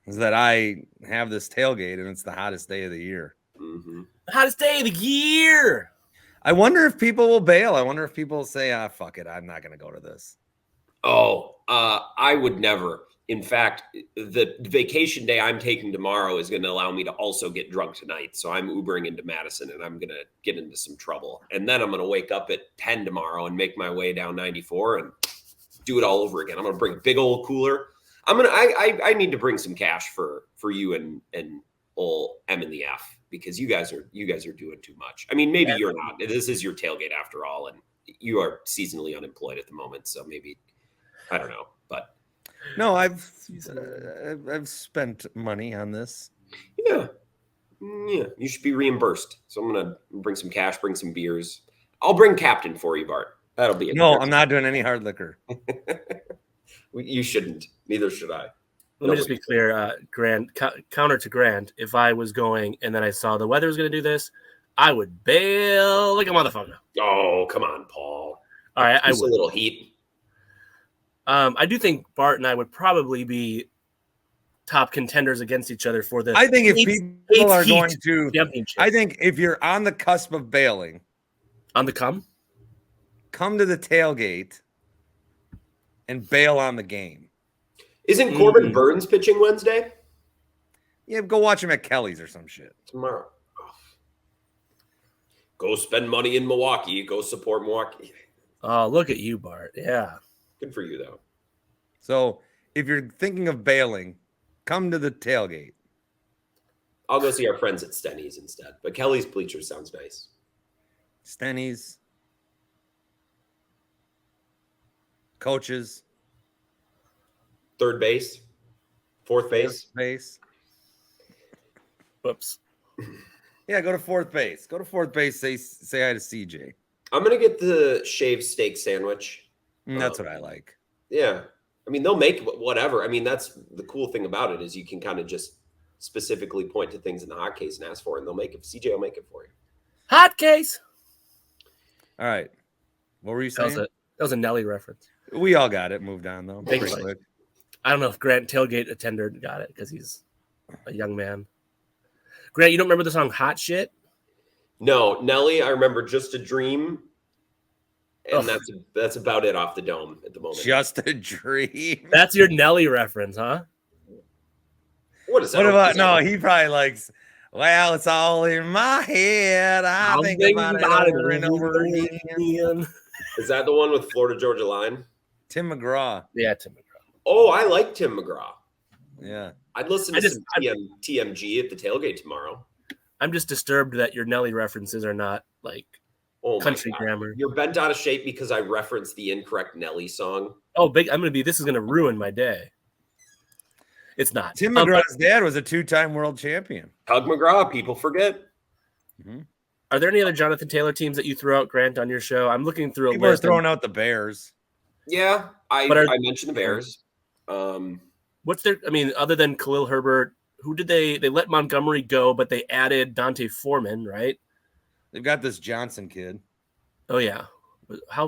Is that I have this tailgate and it's the hottest day of the year. Mm-hmm. The hottest day of the year. I wonder if people will bail. I wonder if people will say, fuck it, I'm not going to go to this. Oh, I would never. In fact, the vacation day I'm taking tomorrow is going to allow me to also get drunk tonight. So I'm Ubering into Madison and I'm going to get into some trouble. And then I'm going to wake up at 10 tomorrow and make my way down 94 and do it all over again. I'm going to bring a big old cooler. I need to bring some cash for you and old M and the F, because you guys are doing too much. I mean, maybe you're not. This is your tailgate after all, and you are seasonally unemployed at the moment. So maybe, I don't know, but no, I've spent money on this. Yeah, you should be reimbursed. So I'm gonna bring some cash, bring some beers. I'll bring Captain for you, Bart. That'll be it. No, I'm not doing any hard liquor. You shouldn't. Neither should I. Let me just be clear, Grant, counter to Grant, if I was going and then I saw the weather was going to do this, I would bail like a motherfucker. Oh, come on, Paul. All right, just a little heat. I do think Bart and I would probably be top contenders against each other for this. I think if people are going to, I think if you're on the cusp of bailing, on the come to the tailgate and bail on the game. Isn't Corbin Burns pitching Wednesday? Yeah, go watch him at Kelly's or some shit. Tomorrow. Oh. Go spend money in Milwaukee. Go support Milwaukee. Oh, look at you, Bart. Yeah. Good for you, though. So if you're thinking of bailing, come to the tailgate. I'll go see our friends at Stenny's instead. But Kelly's Bleachers sounds nice. Stenny's. Coaches. Third base. Fourth base. Base. Whoops. Yeah, go to fourth base. Go to fourth base. Say hi to CJ. I'm going to get the shaved steak sandwich. That's what I like. Yeah. I mean, they'll make whatever. I mean, that's the cool thing about it is you can kind of just specifically point to things in the hot case and ask for it, and they'll make it. CJ will make it for you. Hot case. All right. What were you saying? That was a Nelly reference. We all got it. Moved on, though. Thanks. Pretty quick. I don't know if Grant Tailgate attender got it because he's a young man. Grant, you don't remember the song Hot Shit? No, Nelly, I remember Just a Dream. And that's about it off the dome at the moment. Just a dream. That's your Nelly reference, huh? What is that? What about no? He probably likes. Well, it's all in my head. I think about it over and over again. Is that the one with Florida Georgia Line? Tim McGraw. Yeah, Tim McGraw. Oh, I like Tim McGraw. Yeah, I'd listen to some TMG at the tailgate tomorrow. I'm just disturbed that your Nelly references are not like country grammar. You're bent out of shape because I referenced the incorrect Nelly song. Oh, big! This is gonna ruin my day. It's not. Tim McGraw's dad was a 2-time world champion. Tug McGraw, people forget. Mm-hmm. Are there any other Jonathan Taylor teams that you throw out, Grant, on your show? I'm looking through a list. People are throwing out the Bears. Yeah, I mentioned the Bears. What's their? I mean, other than Khalil Herbert, who did they let Montgomery go, but they added Dante Foreman, right? They've got this Johnson kid. Oh yeah,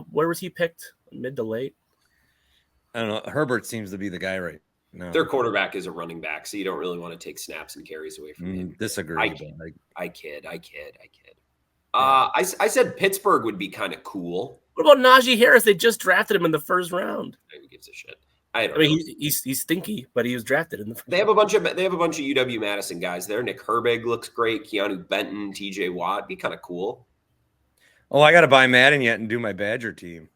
where was he picked? Mid to late? I don't know. Herbert seems to be the guy right now. Their quarterback is a running back, so you don't really want to take snaps and carries away from him. Disagree. I kid. I said Pittsburgh would be kind of cool. What about Najee Harris? They just drafted him in the first round. Who gives a shit? I mean, he's stinky, but he was drafted in the first. They have a bunch of UW Madison guys there. Nick Herbig looks great. Keanu Benton, TJ Watt, be kind of cool. Oh, I got to buy Madden yet and do my Badger team.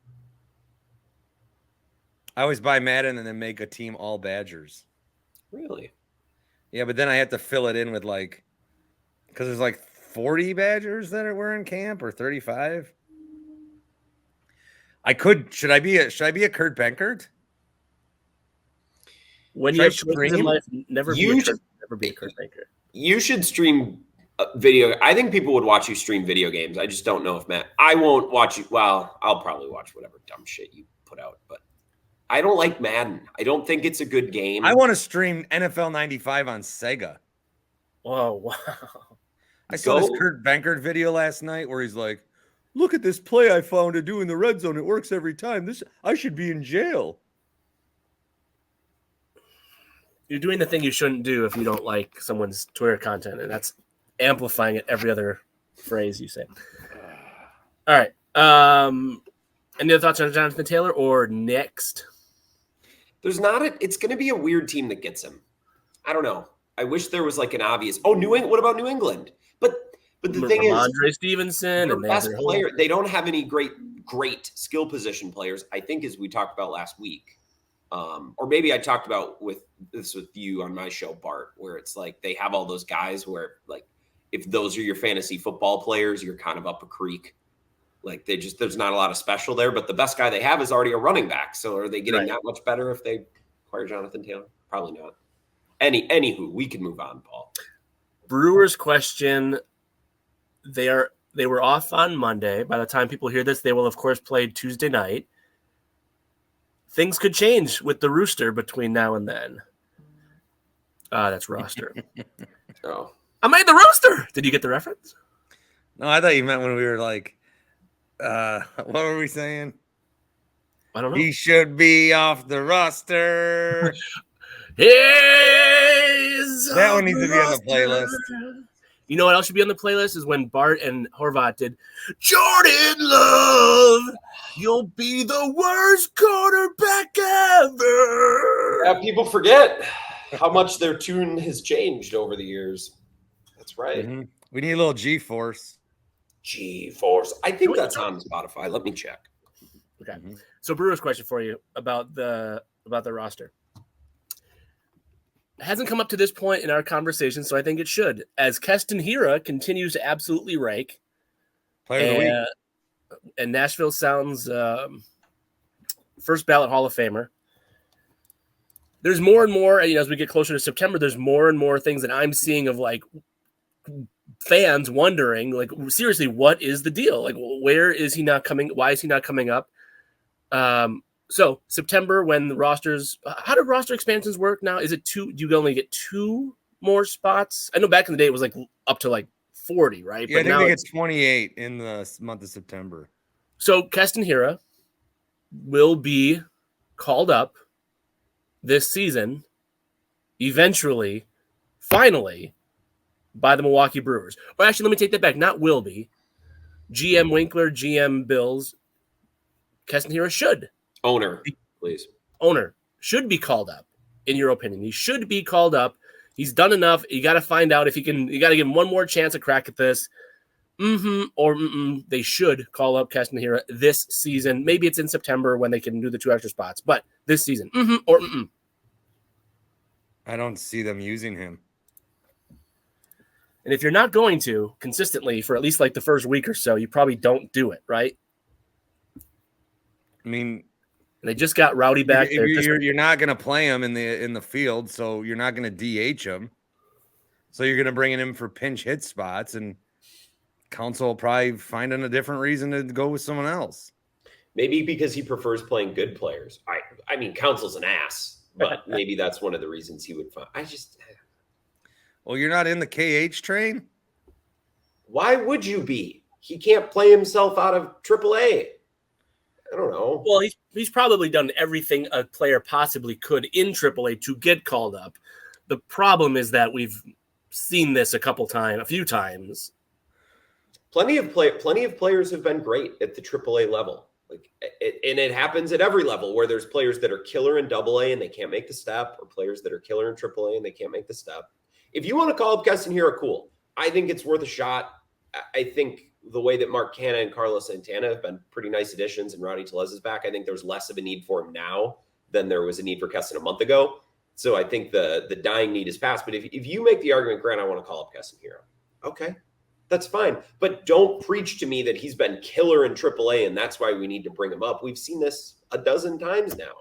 I always buy Madden and then make a team all Badgers. Really? Yeah, but then I have to fill it in with because there's 40 Badgers that were in camp or 35. Should I be a Kurt Benkert? When you have choices in life, never be a Kurt Benkert. You should stream video. I think people would watch you stream video games. I just don't know if I won't watch you. Well, I'll probably watch whatever dumb shit you put out, but I don't like Madden. I don't think it's a good game. I want to stream NFL 95 on Sega. Oh, wow. I saw this Kurt Benkert video last night where he's like, look at this play I found to do in the red zone. It works every time. I should be in jail. You're doing the thing you shouldn't do if you don't like someone's Twitter content, and that's amplifying it every other phrase you say. All right. Any other thoughts on Jonathan Taylor or next? There's not it's going to be a weird team that gets him. I don't know. I wish there was an obvious. Oh, New England. What about New England? But the thing is, Andre Stevenson and best player. They don't have any great skill position players. I think, as we talked about last week, or maybe I talked about with you on my show, Bart, where it's they have all those guys where if those are your fantasy football players, you're kind of up a creek. There's not a lot of special there, but the best guy they have is already a running back. So are they getting that much better if they acquire Jonathan Taylor? Probably not. Anywho, we can move on, Paul. Brewers question. They were off on Monday. By the time people hear this, they will of course play Tuesday night. Things could change with the Rooster between now and then. That's roster. Oh, I made the Rooster. Did you get the reference? No, I thought you meant when we were what were we saying? I don't know. He should be off the roster. That one needs to be on the playlist. You know what else should be on the playlist is when Bart and Horvat did Jordan Love. You'll be the worst quarterback ever. Yeah, people forget how much their tune has changed over the years. That's right. Mm-hmm. We need a little G-Force. G-Force. I think that's on Spotify. Let me check. Okay. Mm-hmm. So Brewers question for you about the roster. It hasn't come up to this point in our conversation, so I think it should. As Keston Hiura continues to absolutely rake. Player of the week. And Nashville sounds first ballot Hall of Famer. There's more and more, as we get closer to September, there's more and more things that I'm seeing of like fans wondering, like, seriously, what is the deal? Like, where is he not coming? Why is he not coming up? So September, when the rosters, how do roster expansions work now? Is it two? You only get 2 more spots? I know back in the day it was like up to like 40, right? Yeah, but I think now they get 28 in the month of September. So Keston Hiura will be called up this season, eventually, finally, by the Milwaukee Brewers. Or actually, let me take that back. Not will be. GM Winkler, GM Bills, Keston Hiura should. Owner, please. Owner should be called up, in your opinion. He should be called up. He's done enough. You got to find out if he can. You got to give him one more chance at crack at this. They should call up Keston Hiura this season. Maybe it's in September when they can do the 2 extra spots, but this season, I don't see them using him. And if you're not going to consistently for at least like the first week or so, you probably don't do it, right? I mean, they just got Rowdy back. You're not going to play him in the field, so you're not going to DH him. So you're going to bring him in for pinch hit spots, and Council will probably find a different reason to go with someone else. Maybe because he prefers playing good players. I mean, Council's an ass, but maybe that's one of the reasons he would find. Well, you're not in the KH train? Why would you be? He can't play himself out of AAA. I don't know. Well, he's probably done everything a player possibly could in AAA to get called up. The problem is that we've seen this a few times. Plenty of players have been great at the AAA level. And it happens at every level where there's players that are killer in AA and they can't make the step, or players that are killer in AAA and they can't make the step. If you want to call up Keston Hiura, cool. I think it's worth a shot. I think the way that Mark Canha and Carlos Santana have been pretty nice additions, and Rowdy Tellez is back, I think there's less of a need for him now than there was a need for Keston a month ago. So I think the dying need is past. But if you make the argument, Grant, I want to call up Keston Hiura, okay, that's fine. But don't preach to me that he's been killer in AAA and that's why we need to bring him up. We've seen this a dozen times now,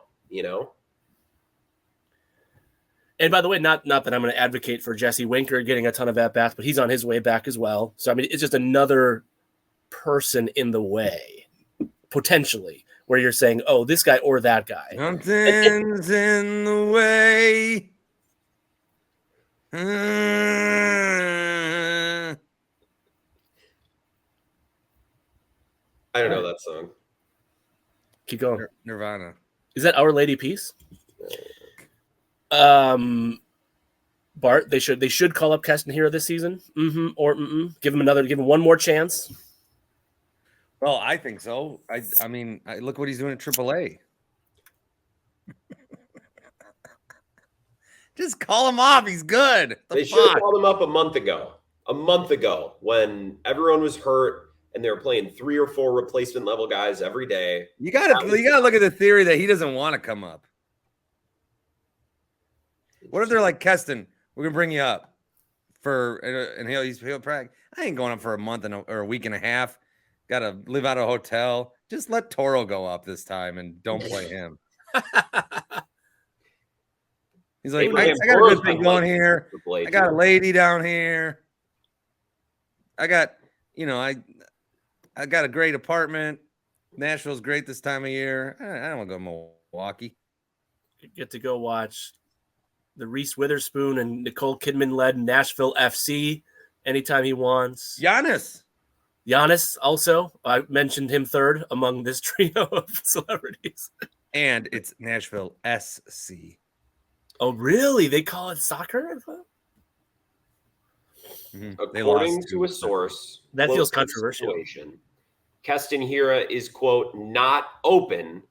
And by the way, not that I'm going to advocate for Jesse Winker getting a ton of at-bats, but he's on his way back as well. So, I mean, it's just another person in the way, potentially, where you're saying, oh, this guy or that guy. Something's in the way. I don't know that song. Keep going. Nirvana. Is that Our Lady Peace? Bart, they should call up Keston Hiura this season. Give him one more chance. Well, I think so. I mean, look what he's doing at AAA. Just call him off. He's good. They should have called him up a month ago when everyone was hurt and they were playing 3 or 4 replacement level guys every day. You gotta look at the theory that he doesn't want to come up. What if they're like, Keston, we're gonna bring you up and he'll practice. I ain't going up for a month or a week and a half. Got to live out of a hotel. Just let Toro go up this time and don't play him. He's like, I got a good thing going here. I got a lady down here. I got, I got a great apartment. Nashville's great this time of year. I don't want to go to Milwaukee. You get to go watch the Reese Witherspoon and Nicole Kidman led Nashville FC anytime he wants. Giannis also. I mentioned him third among this trio of celebrities. And it's Nashville SC. Oh, really? They call it soccer? Mm-hmm. According to a source, that feels controversial. Keston Hiura is, quote, not open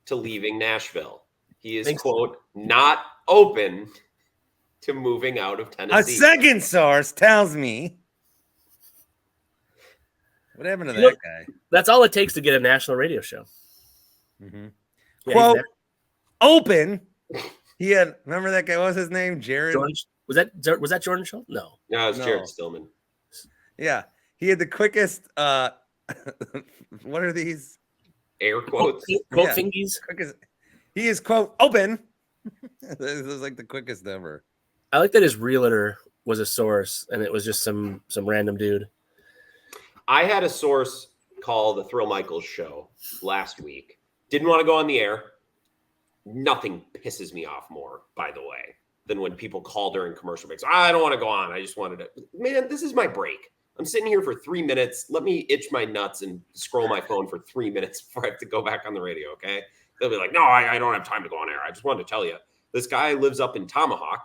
to leaving Nashville. He is, quote, not open to moving out of Tennessee. A second source tells me. What happened to that guy? That's all it takes to get a national radio show. Mm-hmm. Yeah, Quote, he's open. He had, remember that guy? What was his name? Jared? Jordan, was that Jordan Schultz? No. No, it's No. Jared Stillman. Yeah. He had the quickest, what are these? Air quotes. Quote Yeah. fingies. Quickest. He is, quote, open. This is like the quickest ever. I like that his realtor was a source, and it was just some random dude. I had a source call the Thrill Michaels show last week. Didn't want to go on the air. Nothing pisses me off more, by the way, than when people call during commercial breaks. I don't want to go on. I just wanted to. Man, this is my break. I'm sitting here for 3 minutes. Let me itch my nuts and scroll my phone for 3 minutes before I have to go back on the radio, okay? They'll be like, no, I don't have time to go on air. I just wanted to tell you. This guy lives up in Tomahawk,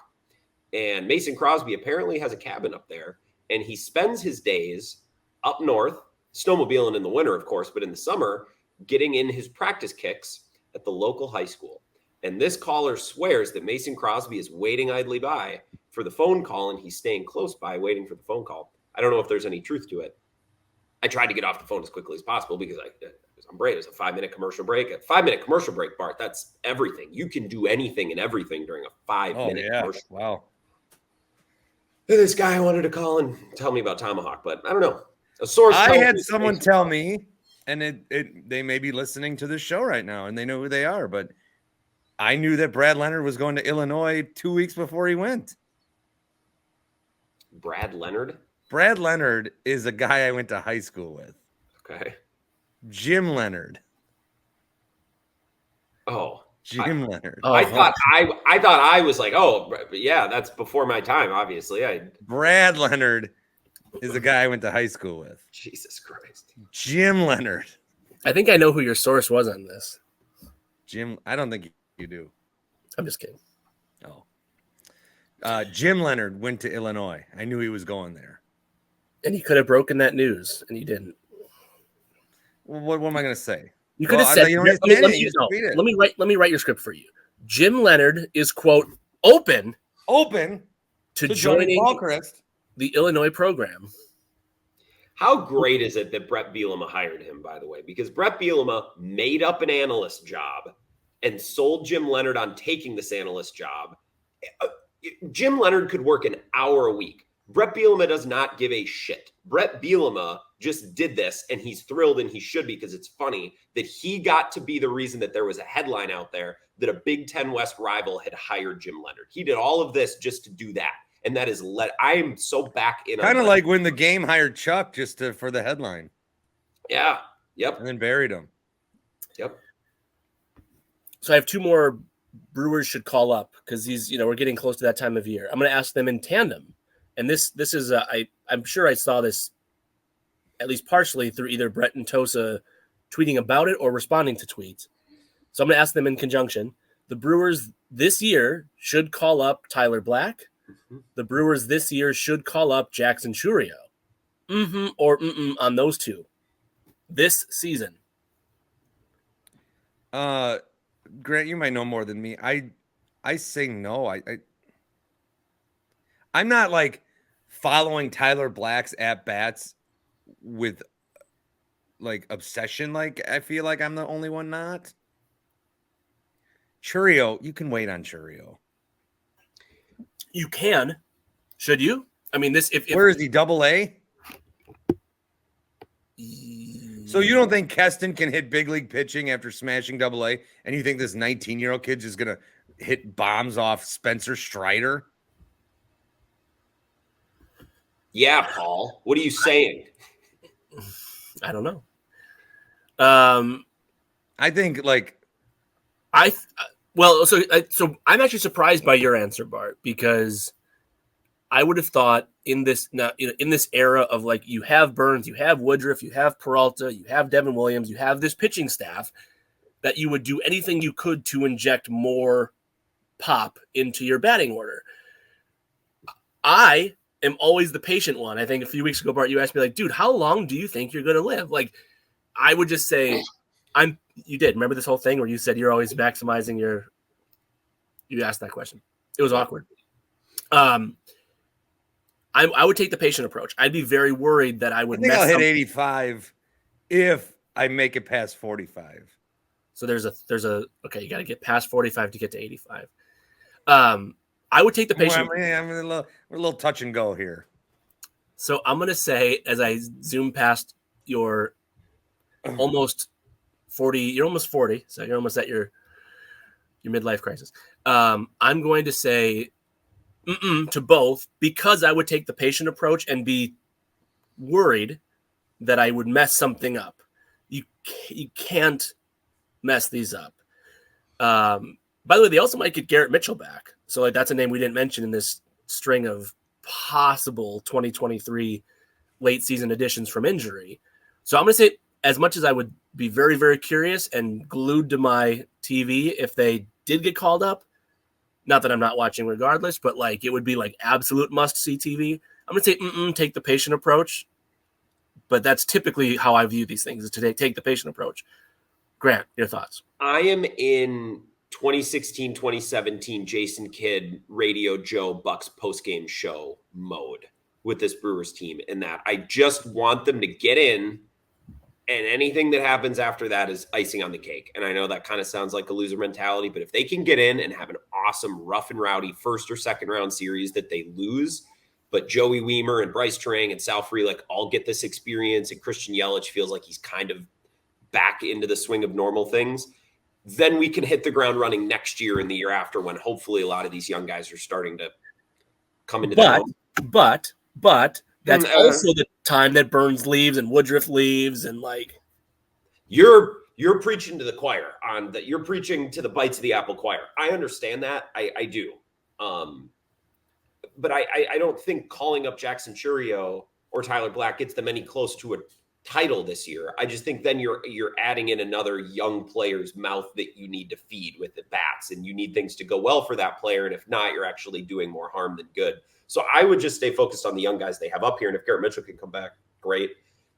and Mason Crosby apparently has a cabin up there, and he spends his days up north, snowmobiling in the winter, of course, but in the summer, getting in his practice kicks at the local high school. And this caller swears that Mason Crosby is waiting idly by for the phone call, and he's staying close by waiting for the phone call. I don't know if there's any truth to it. I tried to get off the phone as quickly as possible because I'm brave. It was a 5-minute commercial break. A 5-minute commercial break, Bart, that's everything. You can do anything and everything during a 5-minute commercial. Wow. This guy wanted to call and tell me about Tomahawk, but I don't know. A source. I had someone tell me, and they may be listening to this show right now, and they know who they are, but I knew that Brad Leonard was going to Illinois 2 weeks before he went. Brad Leonard? Brad Leonard is a guy I went to high school with. Okay. Jim Leonard. Oh. Jim Leonard. Oh, I thought I was like, oh, yeah, that's before my time, obviously. Brad Leonard is a guy I went to high school with. Jesus Christ. Jim Leonard. I think I know who your source was on this. Jim, I don't think you do. I'm just kidding. Oh. Jim Leonard went to Illinois. I knew he was going there. And he could have broken that news, and he didn't. Well, what am I going to say? You could have said, let me write your script for you. Jim Leonard is, quote, open to joining the Illinois program. How great is it that Brett Bielema hired him, by the way? Because Brett Bielema made up an analyst job and sold Jim Leonard on taking this analyst job. Jim Leonard could work an hour a week. Brett Bielema does not give a shit. Brett Bielema just did this, and he's thrilled, and he should be, because it's funny that he got to be the reason that there was a headline out there that a Big Ten West rival had hired Jim Leonard. He did all of this just to do that, and that is I'm so back in. Kind of like when the Game hired Chuck just for the headline. Yeah. Yep. And then buried him. Yep. So I have two more Brewers should call up because we're getting close to that time of year. I'm going to ask them in tandem. And this is I'm sure I saw this at least partially through either Brett and Tosa tweeting about it or responding to tweets. So I'm going to ask them in conjunction. The Brewers this year should call up Tyler Black. Mm-hmm. The Brewers this year should call up Jackson Churio. Mm-hmm or mm-mm on those two this season. Grant, you might know more than me. I say no. I'm not like following Tyler Black's at bats with like obsession. Like I feel like I'm the only one not. Churio, you can wait on Churio. You can. Should you? I mean, where is he? AA? So you don't think Keston can hit big league pitching after smashing AA, and you think this 19-year-old kid's just gonna hit bombs off Spencer Strider? Yeah, Paul. What are you saying? I don't know. I think so I'm actually surprised by your answer, Bart, because I would have thought in this era of like you have Burns, you have Woodruff, you have Peralta, you have Devin Williams, you have this pitching staff, that you would do anything you could to inject more pop into your batting order. I am always the patient one. I think a few weeks ago, Bart, you asked me like, dude, how long do you think you're going to live? Like, I would just say you did. Remember this whole thing where you said you're always maximizing you asked that question. It was awkward. I would take the patient approach. I'd be very worried that I would I'll hit 85 if I make it past 45. So there's a okay, you got to get past 45 to get to 85. I would take the patient. I'm a little touch and go here. So I'm going to say, as I zoom past your almost 40, you're almost 40, so you're almost at your midlife crisis. I'm going to say to both, because I would take the patient approach and be worried that I would mess something up. You can't mess these up. By the way, they also might get Garrett Mitchell back. So like that's a name we didn't mention in this string of possible 2023 late season additions from injury. So I'm going to say, as much as I would be very, very curious and glued to my TV if they did get called up, not that I'm not watching regardless, but like it would be like absolute must-see TV. I'm going to say, take the patient approach. But that's typically how I view these things, is to take the patient approach. Grant, your thoughts? I am in 2016, 2017 Jason Kidd, Radio Joe Bucks postgame show mode with this Brewers team, in that I just want them to get in, and anything that happens after that is icing on the cake. And I know that kind of sounds like a loser mentality, but if they can get in and have an awesome rough and rowdy first or second round series that they lose, but Joey Weimer and Bryce Trang and Sal Frelick all get this experience, and Christian Yelich feels like he's kind of back into the swing of normal things, then we can hit the ground running next year and the year after, when hopefully a lot of these young guys are starting to come into their own. But that's also the time that Burns leaves and Woodruff leaves, and like you're preaching to the choir on that. You're preaching to the bites of the apple choir. I understand that. I do. But I don't think calling up Jackson Churio or Tyler Black gets them any close to a title this year. I just think then you're adding in another young player's mouth that you need to feed with the bats, and you need things to go well for that player. And if not, you're actually doing more harm than good. So I would just stay focused on the young guys they have up here. And if Garrett Mitchell can come back, great.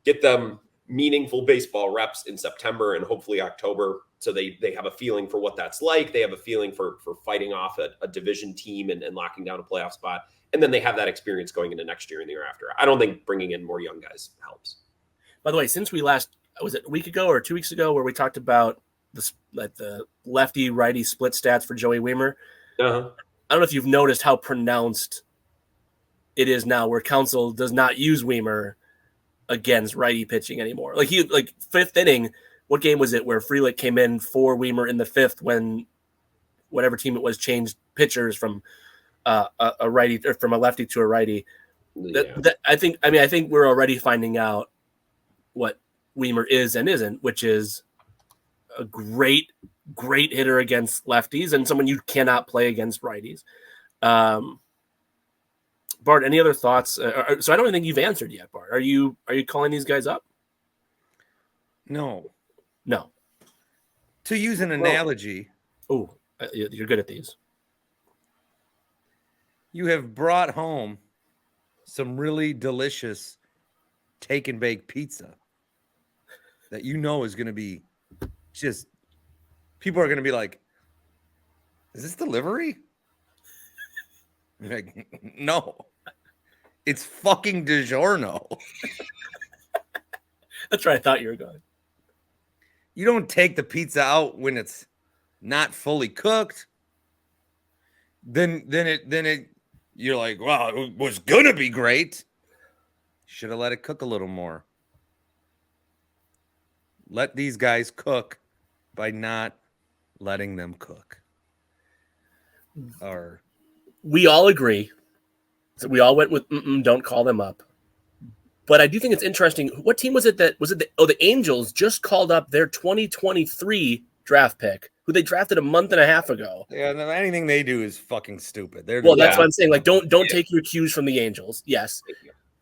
Get them meaningful baseball reps in September and hopefully October, so they have a feeling for what that's like. They have a feeling for fighting off a division team and locking down a playoff spot. And then they have that experience going into next year and the year after. I don't think bringing in more young guys helps. By the way, since we last, was it a week ago or 2 weeks ago, where we talked about the lefty righty split stats for Joey Weimer? Uh-huh. I don't know if you've noticed how pronounced it is now, where Counsell does not use Weimer against righty pitching anymore. Like fifth inning, what game was it where Frelick came in for Weimer in the fifth when whatever team it was changed pitchers from a righty or from a lefty to a righty? Yeah. I think we're already finding out what Weimer is and isn't, which is a great hitter against lefties and someone you cannot play against righties. Bart, any other thoughts? So I don't think you've answered yet, Bart. Are you calling these guys up? No. To use an analogy. Oh, you're good at these. You have brought home some really delicious take and bake pizza that you know is going to be just, people are going to be like, is this delivery? You're like, no, it's fucking DiGiorno. That's where I thought you were going. You don't take the pizza out when it's not fully cooked. Then it you're like, wow, it was gonna be great. Should have let it cook a little more. Let these guys cook by not letting them cook. Or we all agree. So we all went with don't call them up. But I do think it's interesting. What team was it the Angels just called up their 2023 draft pick, who they drafted a month and a half ago. Yeah, anything they do is fucking stupid. That's what I'm saying. Like, don't take your cues from the Angels. Yes.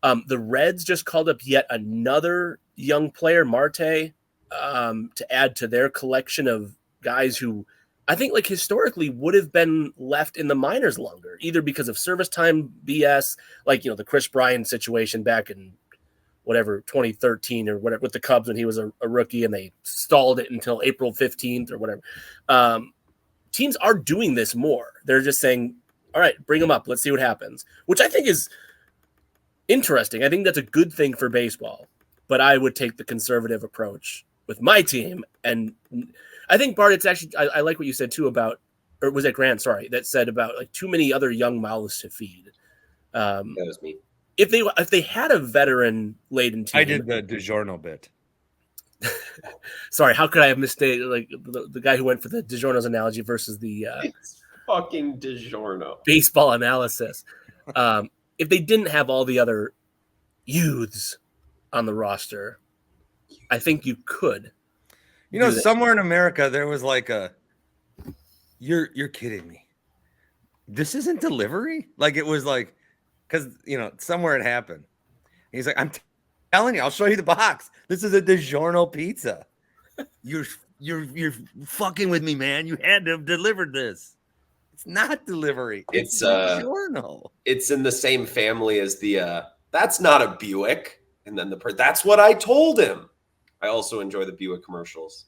The Reds just called up yet another young player, Marte, to add to their collection of guys who I think like historically would have been left in the minors longer, either because of service time BS, like, the Chris Bryant situation back in whatever, 2013 or whatever, with the Cubs when he was a rookie and they stalled it until April 15th or whatever. Teams are doing this more. They're just saying, all right, bring them up. Let's see what happens, which I think is interesting. I think that's a good thing for baseball, but I would take the conservative approach with my team. And I think, Bart, it's actually, I like what you said too about, or was it Grant? Sorry, that said about like too many other young mouths to feed. That was me. If they had a veteran laden team, I did the DiGiorno bit. Sorry, how could I have misstated like the guy who went for the DiGiorno's analogy versus the It's fucking DiGiorno baseball analysis? If they didn't have all the other youths on the roster, I think you could. You know, somewhere in America there was like you're kidding me. This isn't delivery? Like it was like, because you know, somewhere it happened. He's like, I'm telling you, I'll show you the box. This is a DiGiorno pizza. You're fucking with me, man. You had to have delivered this. It's not delivery. It's DiGiorno. It's in the same family as the that's not a Buick. And then that's what I told him. I also enjoy the Buick commercials.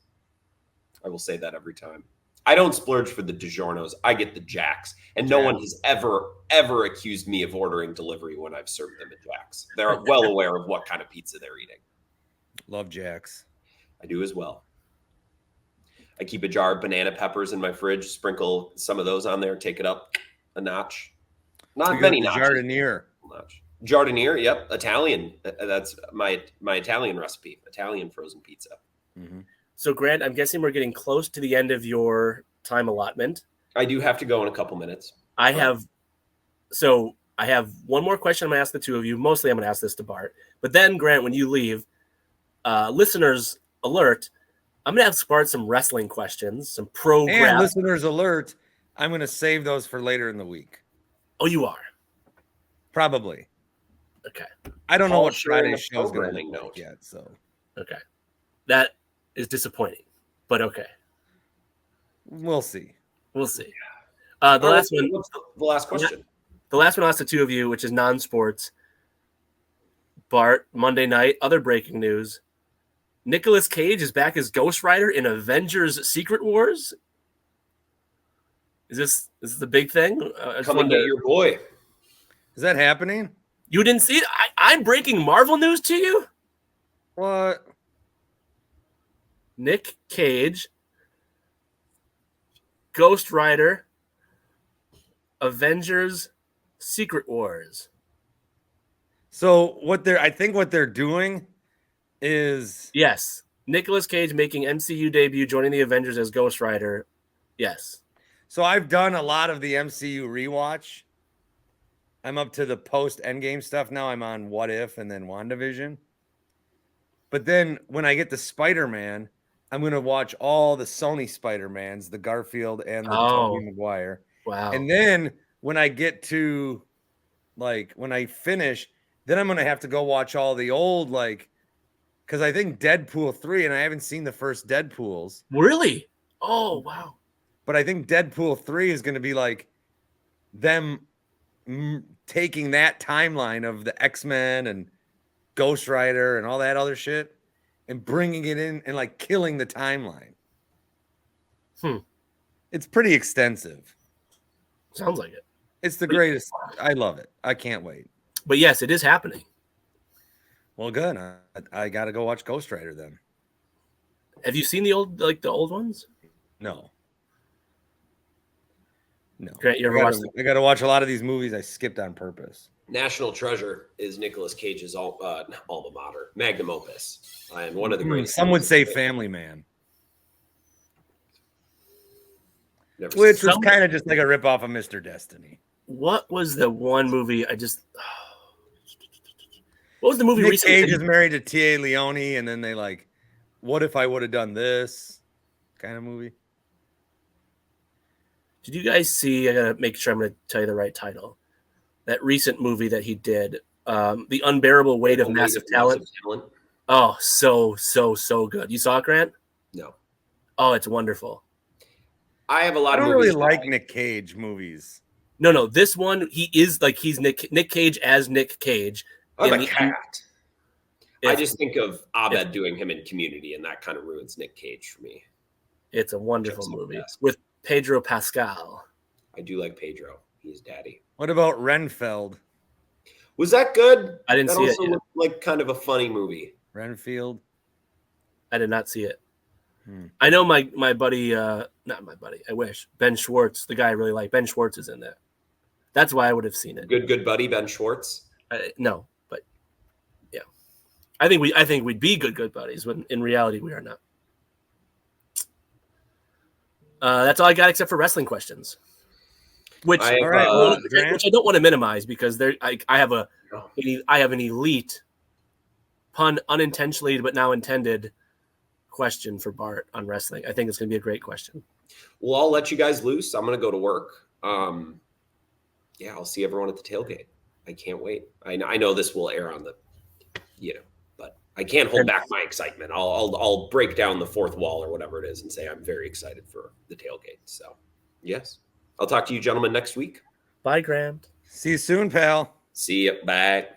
I will say that every time. I don't splurge for the DiGiornos. I get the Jacks. And no one has ever accused me of ordering delivery when I've served them at Jack's. They're well aware of what kind of pizza they're eating. Love Jack's. I do as well. I keep a jar of banana peppers in my fridge, sprinkle some of those on there, take it up a notch. Not many notches. Jardinier. Jardinier, yep. Italian. That's my Italian recipe. Italian frozen pizza. Mm-hmm. So, Grant, I'm guessing we're getting close to the end of your time allotment. I do have to go in a couple minutes. I have one more question I'm going to ask the two of you. Mostly I'm going to ask this to Bart. But then, Grant, when you leave, listeners alert, I'm going to ask Bart some wrestling questions, some And listeners alert, I'm going to save those for later in the week. Oh, you are? Probably. Okay. I don't know what Friday's show is going to note look yet, so. Okay. That is disappointing, but okay. We'll see. We'll see. The last one. What's the last question? The last one I'll ask the two of you, which is non-sports. Bart, Monday night, other breaking news. Nicolas Cage is back as Ghost Rider in Avengers Secret Wars. Is this the big thing? Come and get your boy. Is that happening? You didn't see it? I'm breaking Marvel news to you? What? Nick Cage, Ghost Rider, Avengers Secret Wars. So I think what they're doing is, yes, Nicolas Cage making MCU debut, joining the Avengers as Ghost Rider. Yes. So I've done a lot of the MCU rewatch. I'm up to the post Endgame stuff now. I'm on What If and then WandaVision. But then when I get to Spider-Man, I'm going to watch all the Sony Spider-Mans, the Garfield and the Tobey Maguire. Wow. And then when I get to, like, when I finish, then I'm going to have to go watch all the old, like, because I think Deadpool 3, and I haven't seen the first Deadpools. Really? Oh, wow. But I think Deadpool 3 is going to be like them taking that timeline of the X-Men and Ghost Rider and all that other shit and bringing it in and like killing the timeline. It's pretty extensive. Sounds like it. It's the greatest. I love it. I can't wait. But yes, it is happening. Well, good. I got to go watch Ghost Rider then. Have you seen the old ones? No. Grant, you ever watched them? I got to watch a lot of these movies I skipped on purpose. National Treasure is Nicolas Cage's alma mater, magnum opus, and one of the greatest. Some would say Family Man, which was kind of just like a ripoff of Mr. Destiny. What was the one movie what was the movie Nick recently? Cage is married to T.A. Leone, and then they like, what if I would have done this kind of movie? Did you guys see? I gotta make sure I'm gonna tell you the right title. That recent movie that he did, The Unbearable Weight of Massive Talent. Oh, so good. You saw it, Grant? No. Oh, it's wonderful. I have a lot I of don't movies really like Nick Cage movies. No. This one, he's Nick Cage as Nick Cage. I'm a cat. I just think of Abed doing him in Community, and that kind of ruins Nick Cage for me. It's a wonderful movie with Pedro Pascal. I do like Pedro. He's daddy. What about Renfield? Was that good? I didn't see it yet. Looked like kind of a funny movie. Renfield. I did not see it. Hmm. I know my buddy, not my buddy, I wish, Ben Schwartz, the guy I really like, Ben Schwartz is in there. That's why I would have seen it. Good buddy Ben Schwartz. No, but yeah. I think we'd be good buddies when in reality we are not. That's all I got except for wrestling questions. Which I don't want to minimize because I have an elite pun unintentionally but now intended question for Bart on wrestling. I think it's going to be a great question. Well, I'll let you guys loose. I'm going to go to work. I'll see everyone at the tailgate. I can't wait. I know this will air on the, but I can't hold back my excitement. I'll break down the fourth wall or whatever it is and say I'm very excited for the tailgate. So, yes. I'll talk to you gentlemen next week. Bye, Grant. See you soon, pal. See you. Bye.